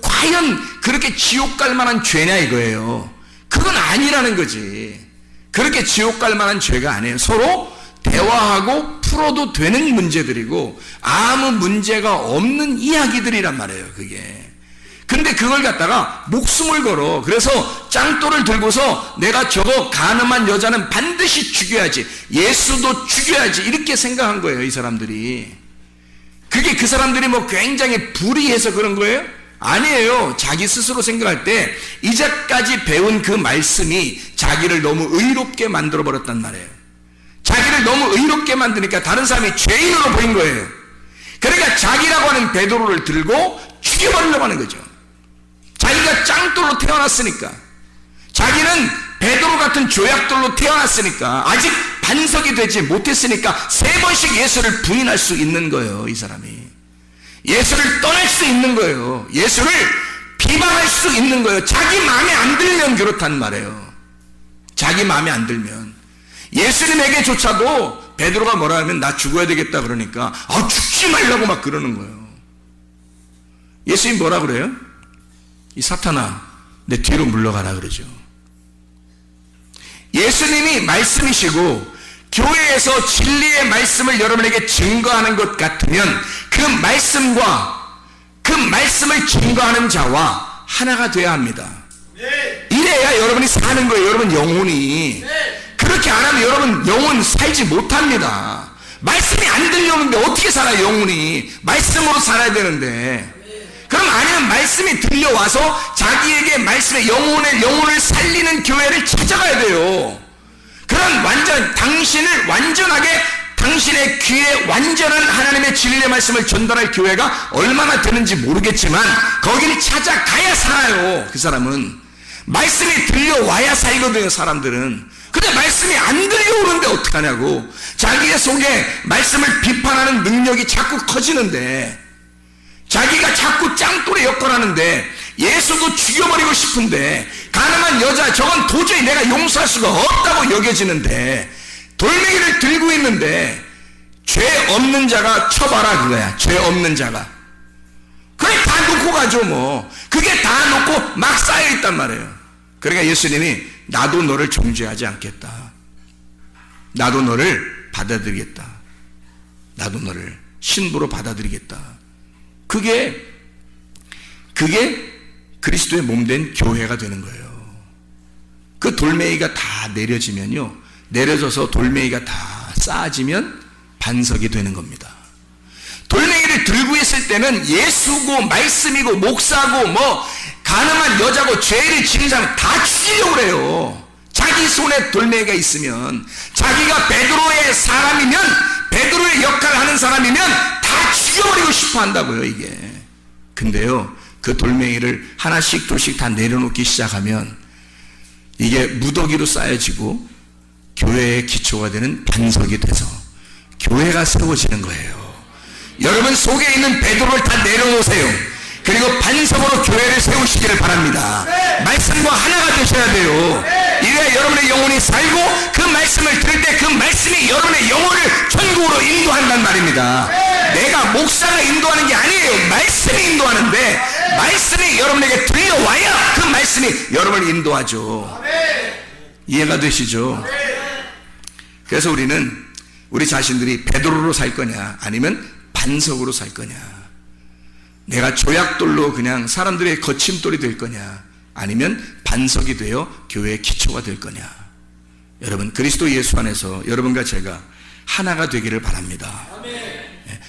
A: 과연 그렇게 지옥 갈 만한 죄냐 이거예요. 그건 아니라는 거지. 그렇게 지옥 갈 만한 죄가 아니에요. 서로 대화하고 풀어도 되는 문제들이고 아무 문제가 없는 이야기들이란 말이에요, 그게. 근데 그걸 갖다가 목숨을 걸어. 그래서 짱돌을 들고서 내가 저거 가늠한 여자는 반드시 죽여야지, 예수도 죽여야지, 이렇게 생각한 거예요, 이 사람들이. 그게 그 사람들이 뭐 굉장히 불의해서 그런 거예요? 아니에요. 자기 스스로 생각할 때 이제까지 배운 그 말씀이 자기를 너무 의롭게 만들어 버렸단 말이에요. 자기를 너무 의롭게 만드니까 다른 사람이 죄인으로 보인 거예요. 그러니까 자기라고 하는 베드로를 들고 죽여버리려고 하는 거죠. 자기가 짱돌로 태어났으니까, 자기는 베드로 같은 조약돌로 태어났으니까, 아직 반석이 되지 못했으니까 3번씩 예수를 부인할 수 있는 거예요. 이 사람이 예수를 떠날 수 있는 거예요. 예수를 비방할 수 있는 거예요. 자기 마음에 안 들면 그렇단 말이에요. 자기 마음에 안 들면. 예수님에게조차도 베드로가 뭐라 하면 나 죽어야 되겠다 그러니까 죽지 말라고 막 그러는 거예요. 예수님 뭐라 그래요? 이 사탄아, 내 뒤로 물러가라 그러죠. 예수님이 말씀이시고 교회에서 진리의 말씀을 여러분에게 증거하는 것 같으면 그 말씀과 그 말씀을 증거하는 자와 하나가 돼야 합니다. 이래야 여러분이 사는 거예요. 여러분 영혼이. 그렇게 안 하면 여러분 영혼 살지 못합니다. 말씀이 안 들려오는데 어떻게 살아요? 영혼이 말씀으로 살아야 되는데. 그럼 아니면 말씀이 들려와서 자기에게 말씀의 영혼을 살리는 교회를 찾아가야 돼요. 그런 당신을 완전하게, 당신의 귀에 완전한 하나님의 진리의 말씀을 전달할 교회가 얼마나 되는지 모르겠지만 거기를 찾아가야 살아요. 그 사람은 말씀이 들려와야 살거든요, 사람들은. 근데 말씀이 안 들려오는데 어떡하냐고. 자기의 속에 말씀을 비판하는 능력이 자꾸 커지는데, 자기가 자꾸 짱돌의 역할을 하는데, 예수도 죽여버리고 싶은데, 가늠한 여자 저건 도저히 내가 용서할 수가 없다고 여겨지는데, 돌멩이를 들고 있는데 죄 없는 자가 쳐봐라 그거야. 죄 없는 자가. 그래 다 놓고 가죠 뭐. 그게 다 놓고 막 쌓여있단 말이에요. 그러니까 예수님이 나도 너를 정죄하지 않겠다. 나도 너를 받아들이겠다. 나도 너를 신부로 받아들이겠다. 그게 그리스도의 몸된 교회가 되는 거예요. 그 돌멩이가 다 내려지면요, 내려져서 돌멩이가 다 쌓아지면 반석이 되는 겁니다. 돌멩이를 들고 있을 때는 예수고 말씀이고 목사고 뭐 가늠한 여자고 죄를 지는 사람 다 죽이려고 그래요. 자기 손에 돌멩이가 있으면, 자기가 베드로의 사람이면, 베드로의 역할을 하는 사람이면 다 죽여버리고 싶어 한다고요, 이게. 근데요, 그 돌멩이를 하나씩 둘씩 다 내려놓기 시작하면 이게 무더기로 쌓여지고 교회의 기초가 되는 반석이 돼서 교회가 세워지는 거예요. 여러분 속에 있는 베드로를 다 내려놓으세요. 그리고 반석으로 교회를 세우시기를 바랍니다. 말씀과 하나가 되셔야 돼요. 이래야 여러분의 영혼이 살고 그 말씀을 들을 때 그 말씀이 여러분의 영혼을 천국으로 인도한단 말입니다. 내가 목사가 인도하는 게 아니에요. 말씀이 인도하는데 말씀이 여러분에게 들려와야 그 말씀이 여러분을 인도하죠. 이해가 되시죠? 그래서 우리는 우리 자신들이 베드로로 살 거냐 아니면 반석으로 살 거냐, 내가 조약돌로 그냥 사람들의 거침돌이 될 거냐 아니면 반석이 되어 교회의 기초가 될 거냐. 여러분, 그리스도 예수 안에서 여러분과 제가 하나가 되기를 바랍니다.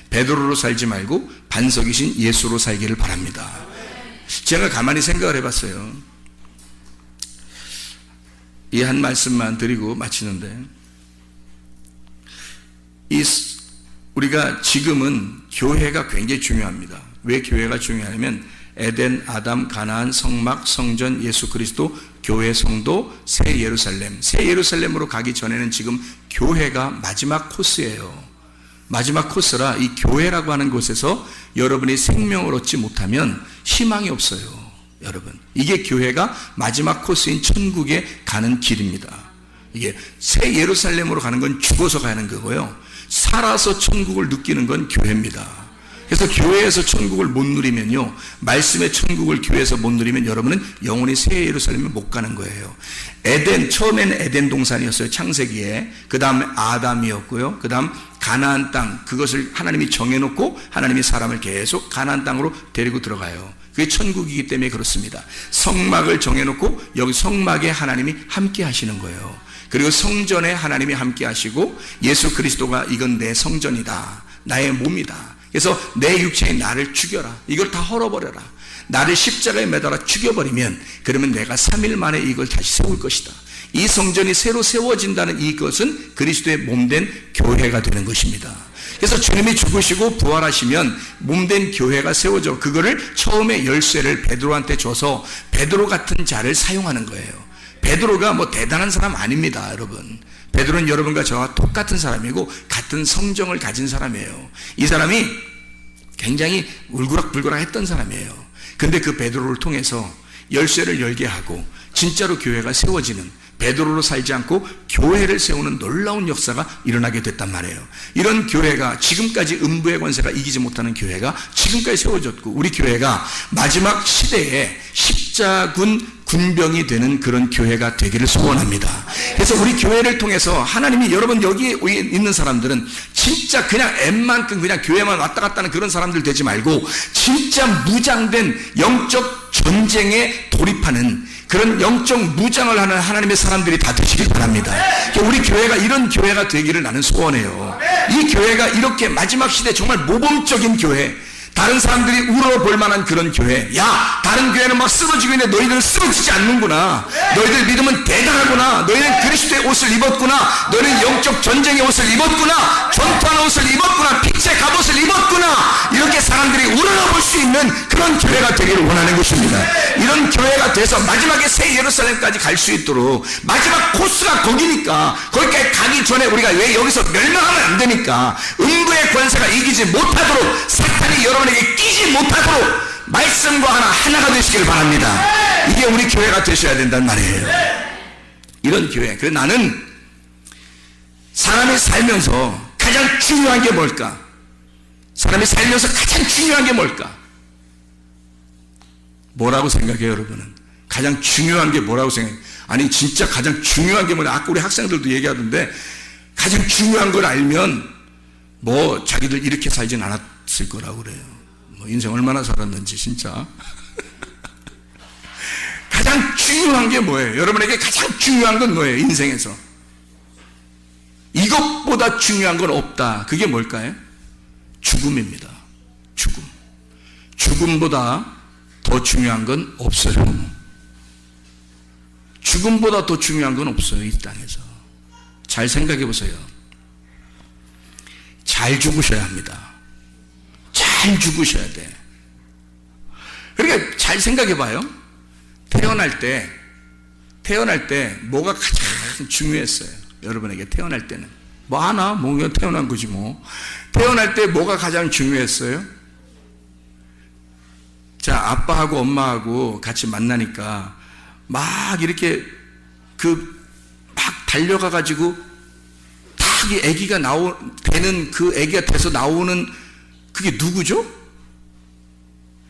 A: 베드로로 살지 말고 반석이신 예수로 살기를 바랍니다. 제가 가만히 생각을 해봤어요. 이 한 말씀만 드리고 마치는데, 우리가 지금은 교회가 굉장히 중요합니다. 왜 교회가 중요하냐면 에덴, 아담, 가나안, 성막, 성전, 예수 그리스도, 교회, 성도, 새 예루살렘. 새 예루살렘으로 가기 전에는 지금 교회가 마지막 코스예요. 마지막 코스라 이 교회라고 하는 곳에서 여러분이 생명을 얻지 못하면 희망이 없어요. 여러분, 이게 교회가 마지막 코스인 천국에 가는 길입니다. 이게 새 예루살렘으로 가는 건 죽어서 가는 거고요, 살아서 천국을 느끼는 건 교회입니다. 그래서 교회에서 천국을 못 누리면요, 말씀의 천국을 교회에서 못 누리면 여러분은 영원히 새 예루살렘에 못 가는 거예요. 에덴, 처음에는 에덴 동산이었어요. 창세기에. 그 다음에 아담이었고요, 그 다음 가나안 땅, 그것을 하나님이 정해놓고 하나님이 사람을 계속 가나안 땅으로 데리고 들어가요. 그게 천국이기 때문에 그렇습니다. 성막을 정해놓고 여기 성막에 하나님이 함께 하시는 거예요. 그리고 성전에 하나님이 함께 하시고 예수 그리스도가 이건 내 성전이다, 나의 몸이다, 그래서 내 육체에 나를 죽여라, 이걸 다 헐어버려라, 나를 십자가에 매달아 죽여버리면 그러면 내가 3일 만에 이걸 다시 세울 것이다. 이 성전이 새로 세워진다는 이것은 그리스도의 몸된 교회가 되는 것입니다. 그래서 주님이 죽으시고 부활하시면 몸된 교회가 세워져, 그거를 처음에 열쇠를 베드로한테 줘서 베드로 같은 자를 사용하는 거예요. 베드로가 뭐 대단한 사람 아닙니다, 여러분. 베드로는 여러분과 저와 똑같은 사람이고 같은 성정을 가진 사람이에요. 이 사람이 굉장히 울그락불그락 했던 사람이에요. 근데 그 베드로를 통해서 열쇠를 열게 하고 진짜로 교회가 세워지는, 베드로로 살지 않고 교회를 세우는 놀라운 역사가 일어나게 됐단 말이에요. 이런 교회가 지금까지 음부의 권세가 이기지 못하는 교회가 지금까지 세워졌고, 우리 교회가 마지막 시대에 십자군 군병이 되는 그런 교회가 되기를 소원합니다. 그래서 우리 교회를 통해서 하나님이, 여러분 여기 있는 사람들은 진짜 그냥 웬만큼 그냥 교회만 왔다 갔다 하는 그런 사람들 되지 말고 진짜 무장된 영적 전쟁에 돌입하는 그런 영적 무장을 하는 하나님의 사람들이 다 되시길 바랍니다. 우리 교회가 이런 교회가 되기를 나는 소원해요. 이 교회가 이렇게 마지막 시대 정말 모범적인 교회, 다른 사람들이 우러볼 만한 그런 교회. 야, 다른 교회는 막 쓰러지고 있는데 너희들은 쓰러지지 않는구나, 너희들 믿음은 대단하구나, 너희는 그리스도의 옷을 입었구나, 너희는 영적 전쟁의 옷을 입었구나, 전투하는 옷을 입었구나, 빛의 갑옷을 입었구나, 이렇게 사람들이 우러러볼 수 있는 그런 교회가 되기를 원하는 것입니다. 이런 교회가 돼서 마지막에 새 예루살렘까지 갈 수 있도록, 마지막 코스가 거기니까 거기까지 가기 전에 우리가 왜 여기서 멸망하면 안 되니까 음부의 권세가 이기지 못하도록, 사탄이 여러분에게 끼지 못하도록 말씀과 하나가 되시길 바랍니다. 이게 우리 교회가 되셔야 된단 말이에요. 이런 교회. 그래서 나는 사람이 살면서 가장 중요한 게 뭘까? 사람이 살면서 가장 중요한 게 뭘까? 뭐라고 생각해요, 여러분은? 가장 중요한 게 뭐라고 생각해요? 아니, 진짜 가장 중요한 게 뭐냐? 아까 우리 학생들도 얘기하던데, 가장 중요한 걸 알면 뭐 자기들 이렇게 살진 않았을 거라고 그래요. 뭐 인생 얼마나 살았는지 진짜. 가장 중요한 게 뭐예요? 여러분에게 가장 중요한 건 뭐예요? 인생에서 이것보다 중요한 건 없다. 그게 뭘까요? 죽음입니다. 죽음. 죽음보다 더 중요한 건 없어요. 죽음보다 더 중요한 건 없어요, 이 땅에서. 잘 생각해 보세요. 잘 죽으셔야 합니다. 잘 죽으셔야 돼. 그러니까 잘 생각해 봐요. 태어날 때 뭐가 가장 중요했어요? 여러분에게 태어날 때는 뭐 하나, 뭐 그냥 태어난 거지 뭐. 태어날 때 뭐가 가장 중요했어요? 자, 아빠하고 엄마하고 같이 만나니까 막 이렇게 막 달려가 가지고 딱 이 아기가 되는, 그 아기가 돼서 나오는 그게 누구죠?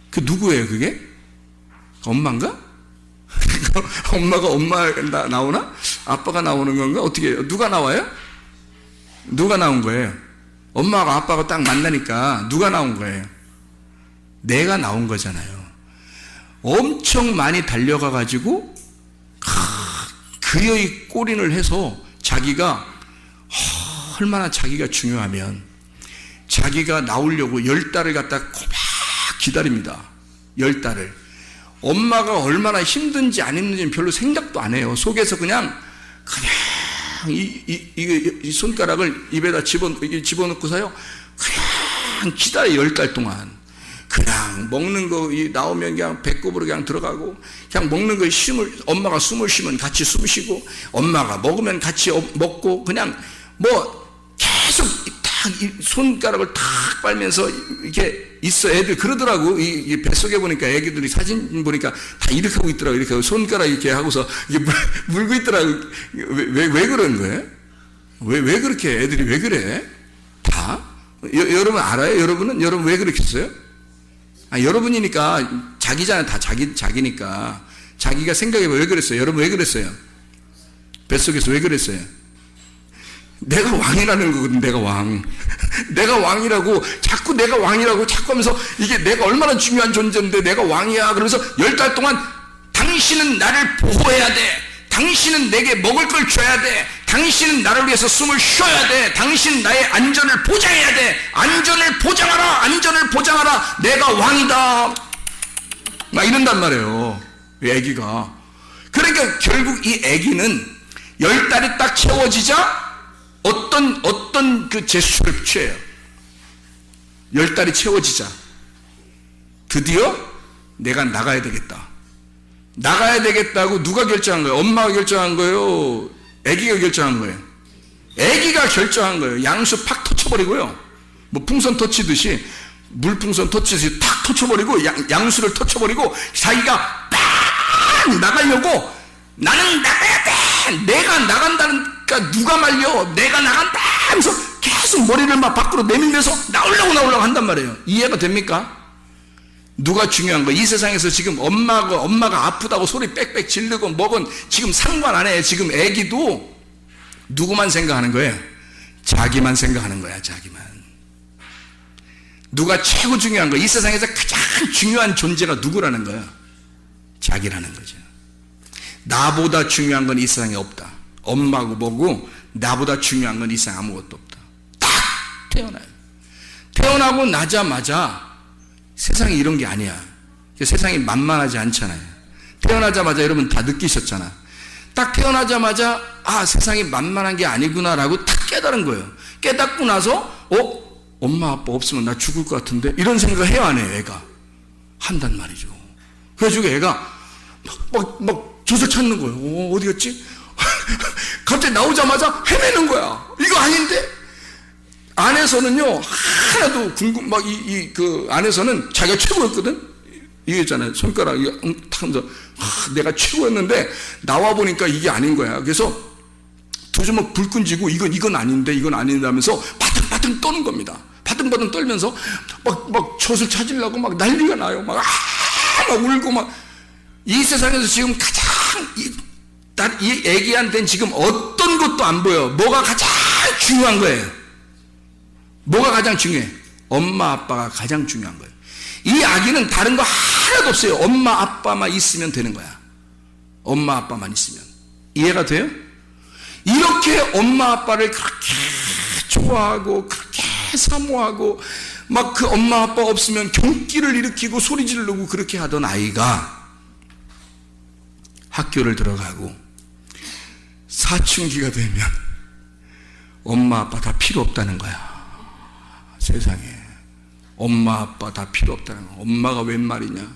A: 그 누구예요 그게? 엄마인가? 엄마가 나오나? 아빠가 나오는 건가? 어떻게 해요? 누가 나와요? 누가 나온 거예요? 엄마가 아빠가 딱 만나니까 누가 나온 거예요? 내가 나온 거잖아요. 엄청 많이 달려가 가지고 그의 꼬린을 해서 자기가 얼마나 자기가 중요하면 자기가 나오려고 10달을 갖다 고막 기다립니다. 10달을. 엄마가 얼마나 힘든지 안 힘든지 별로 생각도 안 해요. 속에서 그냥 이 손가락을 입에다 집어넣고서요. 그냥 기다려 10달 동안. 그냥 먹는 거 나오면 그냥 배꼽으로 그냥 들어가고 그냥 먹는 거에 엄마가 숨을 쉬면 같이 숨 쉬고 엄마가 먹으면 같이 먹고 그냥 뭐 계속 딱 손가락을 탁 빨면서 이렇게 있어. 애들 그러더라고. 이 뱃속에 보니까 애기들이 사진 보니까 다 이렇게 하고 있더라고. 이렇게 손가락 이렇게 하고서 이게 물고 있더라고. 왜 그런 거예요? 왜 그렇게 애들이 왜 그래? 다? 여러분 알아요? 여러분 왜 그렇게 했어요? 여러분이니까 자기잖아요. 다 자기니까. 자기가 생각해봐. 왜 그랬어요? 여러분 왜 그랬어요? 뱃속에서 왜 그랬어요? 내가 왕이라는 거거든. 내가 왕. 내가 왕이라고 자꾸 내가 왕이라고 자꾸 하면서 이게 내가 얼마나 중요한 존재인데 내가 왕이야. 그러면서 10달 동안 당신은 나를 보호해야 돼. 당신은 내게 먹을 걸 줘야 돼. 당신은 나를 위해서 숨을 쉬어야 돼. 당신은 나의 안전을 보장해야 돼. 안전을 보장하라. 안전을 보장하라. 내가 왕이다. 막 이런단 말이에요. 이 애기가. 그러니까 결국 이 애기는 10달이 딱 채워지자 어떤 그 제스처를 취해요. 10달이 채워지자 드디어 내가 나가야 되겠다. 나가야 되겠다고 누가 결정한 거예요? 엄마가 결정한 거예요? 아기가 결정한 거예요? 아기가 결정한 거예요. 양수 팍 터쳐버리고요. 뭐 풍선 터치듯이 물풍선 터치듯이 탁 터쳐버리고 양수를 터쳐버리고 자기가 빡 나가려고 나는 나가야 돼. 내가 나간다니까 누가 말려. 내가 나간다 하면서 계속 머리를 막 밖으로 내밀면서 나오려고 한단 말이에요. 이해가 됩니까? 누가 중요한 거예요? 이 세상에서 지금 엄마가 아프다고 소리 빽빽 지르고 먹은 지금 상관 안 해. 지금 애기도 누구만 생각하는 거예요? 자기만 생각하는 거야. 자기만. 누가 최고 중요한 거야? 이 세상에서 가장 중요한 존재가 누구라는 거야? 자기라는 거죠. 나보다 중요한 건 이 세상에 없다. 엄마고 뭐고 나보다 중요한 건 이 세상에 아무것도 없다. 딱 태어나요. 태어나고 나자마자 세상이 이런 게 아니야. 세상이 만만하지 않잖아요. 태어나자마자 여러분 다 느끼셨잖아. 딱 태어나자마자 세상이 만만한 게 아니구나라고 딱 깨달은 거예요. 깨닫고 나서 엄마 아빠 없으면 나 죽을 것 같은데 이런 생각을 해요 안 해요? 애가 한단 말이죠. 그래가지고 애가 막 젖을 찾는 거예요. 어디 갔지? 갑자기 나오자마자 헤매는 거야. 이거 아닌데? 안에서는요 하나도 그 안에서는 자기가 최고였거든. 이게 있잖아요. 손가락 이거 탁 하면서 내가 최고였는데 나와 보니까 이게 아닌 거야. 그래서 두 주먹 불끈 쥐고 이건 아닌데 이건 아닌데 하면서 바등바등 떠는 겁니다. 바등바등 떨면서 막 젖을 찾으려고 막 난리가 나요. 막 울고 막 이 세상에서 지금 가장 이 애기한테는 지금 어떤 것도 안 보여. 뭐가 가장 중요한 거예요? 뭐가 가장 중요해? 엄마 아빠가 가장 중요한 거예요. 이 아기는 다른 거 하나도 없어요. 엄마 아빠만 있으면 되는 거야. 엄마 아빠만 있으면. 이해가 돼요? 이렇게 엄마 아빠를 그렇게 좋아하고 그렇게 사모하고 막 그 엄마 아빠 없으면 경기를 일으키고 소리 지르고 그렇게 하던 아이가 학교를 들어가고 사춘기가 되면 엄마 아빠 다 필요 없다는 거야. 세상에 엄마 아빠 다 필요 없다는 거야. 엄마가 웬 말이냐,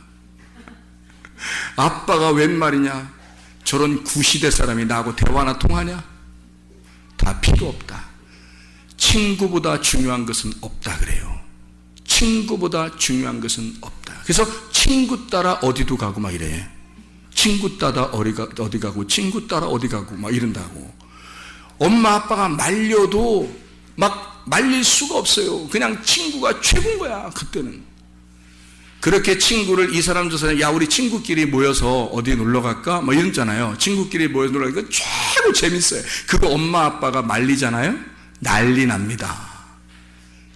A: 아빠가 웬 말이냐, 저런 구시대 사람이 나하고 대화나 통하냐, 다 필요 없다. 친구보다 중요한 것은 없다 그래요. 친구보다 중요한 것은 없다. 그래서 친구 따라 어디도 가고 막 이래. 친구 따라 어디 가고 친구 따라 어디 가고 막 이런다고. 엄마 아빠가 말려도 막 말릴 수가 없어요. 그냥 친구가 최고인 거야, 그때는. 그렇게 친구를 이 사람 저 사람, 야, 우리 친구끼리 모여서 어디 놀러 갈까? 뭐 이랬잖아요. 친구끼리 모여서 놀러 가니까 최고 재밌어요. 그거 엄마 아빠가 말리잖아요. 난리 납니다.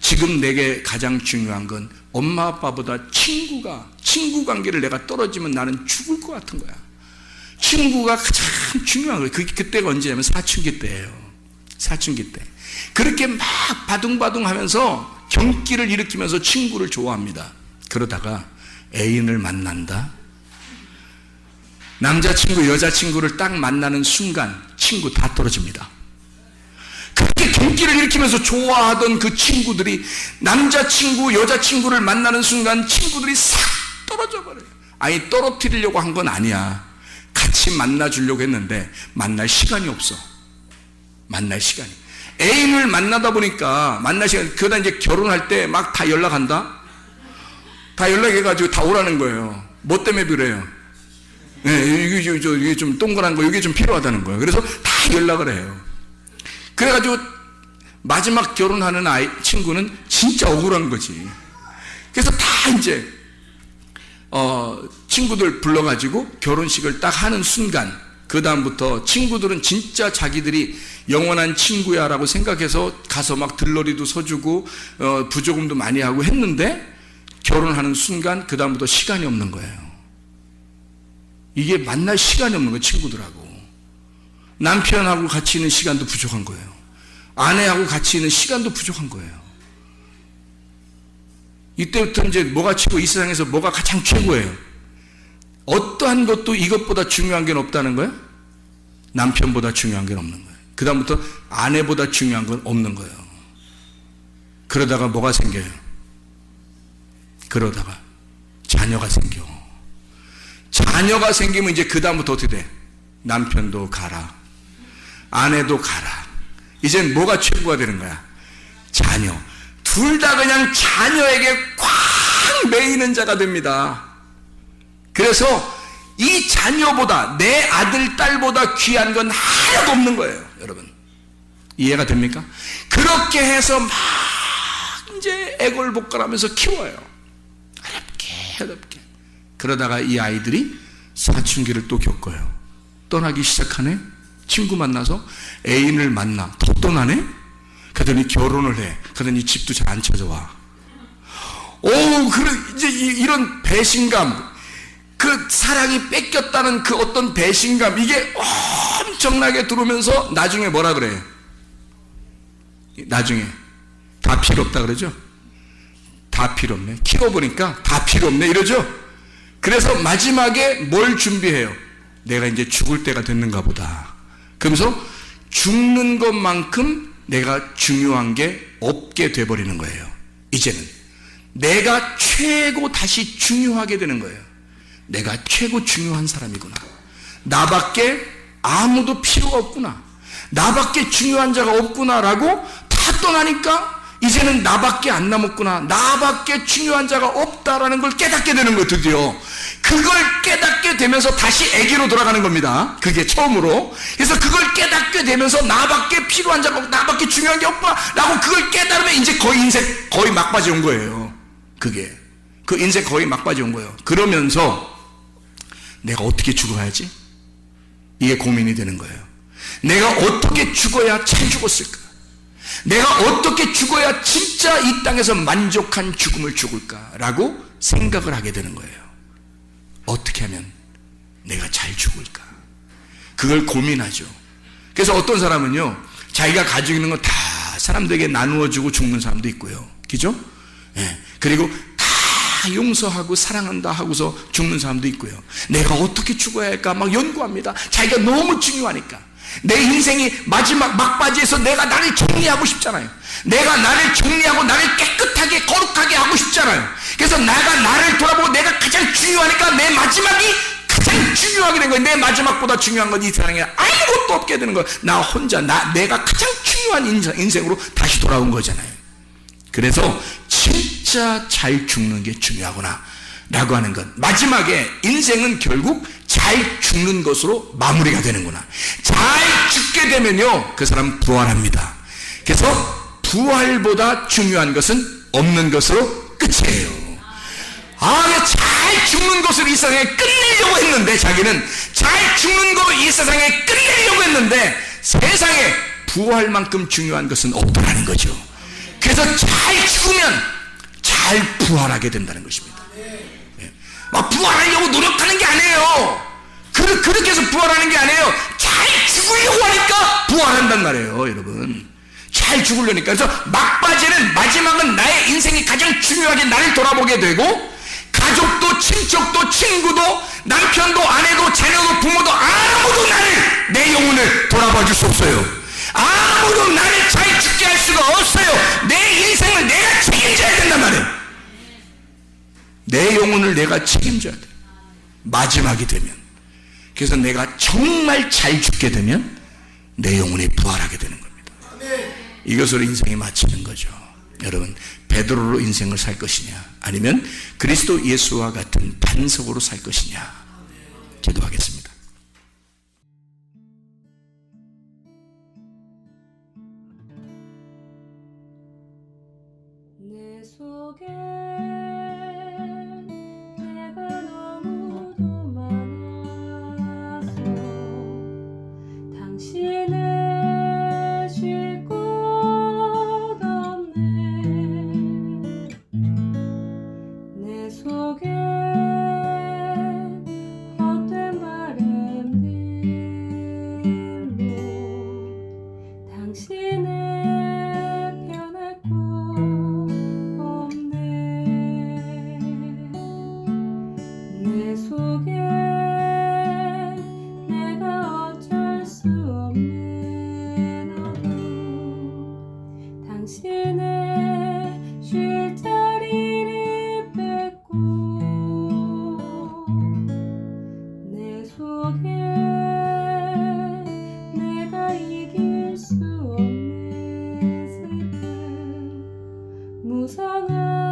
A: 지금 내게 가장 중요한 건 엄마 아빠보다 친구 관계를 내가 떨어지면 나는 죽을 것 같은 거야. 친구가 가장 중요한 거예요. 그때가 언제냐면 사춘기 때예요. 사춘기 때. 그렇게 막 바둥바둥 하면서 경기를 일으키면서 친구를 좋아합니다. 그러다가 애인을 만난다. 남자친구, 여자친구를 딱 만나는 순간 친구 다 떨어집니다. 그렇게 경기를 일으키면서 좋아하던 그 친구들이 남자친구, 여자친구를 만나는 순간 친구들이 싹 떨어져 버려요. 아니, 떨어뜨리려고 한 건 아니야. 같이 만나주려고 했는데 만날 시간이 없어. 만날 시간이. 애인을 만나다 보니까 만날 시간, 그러다 이제 결혼할 때 막 다 연락한다? 다 연락해가지고 다 오라는 거예요. 뭐 때문에 그래요? 네, 이게 좀 동그란 거, 이게 좀 필요하다는 거예요. 그래서 다 연락을 해요. 그래가지고 마지막 결혼하는 친구는 진짜 억울한 거지. 그래서 다 이제 친구들 불러가지고 결혼식을 딱 하는 순간, 그 다음부터 친구들은 진짜 자기들이 영원한 친구야 라고 생각해서 가서 막 들러리도 서주고 부조금도 많이 하고 했는데, 결혼하는 순간 그 다음부터 시간이 없는 거예요. 이게 만날 시간이 없는 거예요. 친구들하고 남편하고 같이 있는 시간도 부족한 거예요. 아내하고 같이 있는 시간도 부족한 거예요. 이때부터 이제 뭐가 최고, 이 세상에서 뭐가 가장 최고예요? 어떠한 것도 이것보다 중요한 게 없다는 거예요. 남편보다 중요한 게 없는 거예요. 그 다음부터 아내보다 중요한 건 없는 거예요. 그러다가 뭐가 생겨요? 그러다가 자녀가 생겨. 자녀가 생기면 이제 그 다음부터 어떻게 돼? 남편도 가라, 아내도 가라. 이젠 뭐가 최고가 되는 거야? 자녀. 둘 다 그냥 자녀에게 꽉 매이는 자가 됩니다. 그래서 이 자녀보다, 내 아들, 딸보다 귀한 건 하나도 없는 거예요. 여러분, 이해가 됩니까? 그렇게 해서 막 이제 애걸복걸하면서 키워요. 어렵게. 그러다가 이 아이들이 사춘기를 또 겪어요. 떠나기 시작하네. 친구 만나서 애인을 만나. 더 떠나네. 그러더니 결혼을 해. 그러더니 집도 잘 안 찾아와. 그래, 이제 이런 배신감, 그 사랑이 뺏겼다는 그 어떤 배신감, 이게 엄청나게 들어오면서 나중에 뭐라 그래요? 나중에 다 필요 없다 그러죠? 다 필요 없네. 키워보니까 다 필요 없네 이러죠. 그래서 마지막에 뭘 준비해요? 내가 이제 죽을 때가 됐는가 보다. 그러면서 죽는 것만큼 내가 중요한 게 없게 돼버리는 거예요. 이제는 내가 최고 다시 중요하게 되는 거예요. 내가 최고 중요한 사람이구나. 나밖에 아무도 필요가 없구나. 나밖에 중요한 자가 없구나라고 다 떠나니까 이제는 나밖에 안 남았구나. 나밖에 중요한 자가 없다라는 걸 깨닫게 되는 거예요. 드디어 그걸 깨닫게 되면서 다시 애기로 돌아가는 겁니다. 그게 처음으로. 그래서 그걸 깨닫게 되면서 나밖에 필요한 자가 없고 나밖에 중요한 게 없구나라고 그걸 깨달으면 이제 거의 인생 거의 막바지 온 거예요. 그게 그 인생 거의 막바지 온 거예요. 그러면서 내가 어떻게 죽어야지? 이게 고민이 되는 거예요. 내가 어떻게 죽어야 잘 죽었을까? 내가 어떻게 죽어야 진짜 이 땅에서 만족한 죽음을 죽을까라고 생각을 하게 되는 거예요. 어떻게 하면 내가 잘 죽을까? 그걸 고민하죠. 그래서 어떤 사람은요, 자기가 가지고 있는 거 다 사람들에게 나누어 주고 죽는 사람도 있고요. 그죠? 예. 그리고 다 용서하고 사랑한다 하고서 죽는 사람도 있고요. 내가 어떻게 죽어야 할까 막 연구합니다. 자기가 너무 중요하니까. 내 인생이 마지막 막바지에서 내가 나를 정리하고 싶잖아요. 내가 나를 정리하고 나를 깨끗하게 거룩하게 하고 싶잖아요. 그래서 나를 돌아보고 내가 가장 중요하니까 내 마지막이 가장 중요하게 된 거예요. 내 마지막보다 중요한 건 이 세상에 아무것도 없게 되는 거예요. 나 혼자 내가 가장 중요한 인생으로 다시 돌아온 거잖아요. 그래서 진짜 잘 죽는 게 중요하구나 라고 하는 건, 마지막에 인생은 결국 잘 죽는 것으로 마무리가 되는구나. 잘 죽게 되면요, 그 사람 부활합니다. 그래서 부활보다 중요한 것은 없는 것으로 끝이에요. 잘 죽는 것을 이 세상에 끝내려고 했는데, 자기는 잘 죽는 것을 이 세상에 끝내려고 했는데, 세상에 부활만큼 중요한 것은 없더라는 거죠. 그래서 잘 죽으면 잘 부활하게 된다는 것입니다. 막 부활하려고 노력하는 게 아니에요. 그렇게 해서 부활하는 게 아니에요. 잘 죽으려고 하니까 부활한단 말이에요, 여러분. 잘 죽으려니까. 그래서 막바지는, 마지막은 나의 인생이 가장 중요하게 나를 돌아보게 되고, 가족도 친척도 친구도 남편도 아내도 자녀도 부모도 아무도 나를, 내 영혼을 돌아봐 줄 수 없어요. 아무도 나를 잘 죽게 할 수가 없어요. 내 인생을 내가 책임져야 된단 말이에요. 내 영혼을 내가 책임져야 돼, 마지막이 되면. 그래서 내가 정말 잘 죽게 되면 내 영혼이 부활하게 되는 겁니다. 이것으로 인생이 마치는 거죠. 여러분, 베드로로 인생을 살 것이냐, 아니면 그리스도 예수와 같은 반석으로 살 것이냐, 기도하겠습니다.
B: 내 속에 내가 너무도 많아서 당신을 쉴 곳 없네. 내 속에 헛된 바램들로 당신을 변할 곳 없네. 내 속에 내가 어쩔 수 없는 어둠, 당신의 쉴 자리를 뺏고 내 속에 내가 이길 수 없는 슬픔, 무성한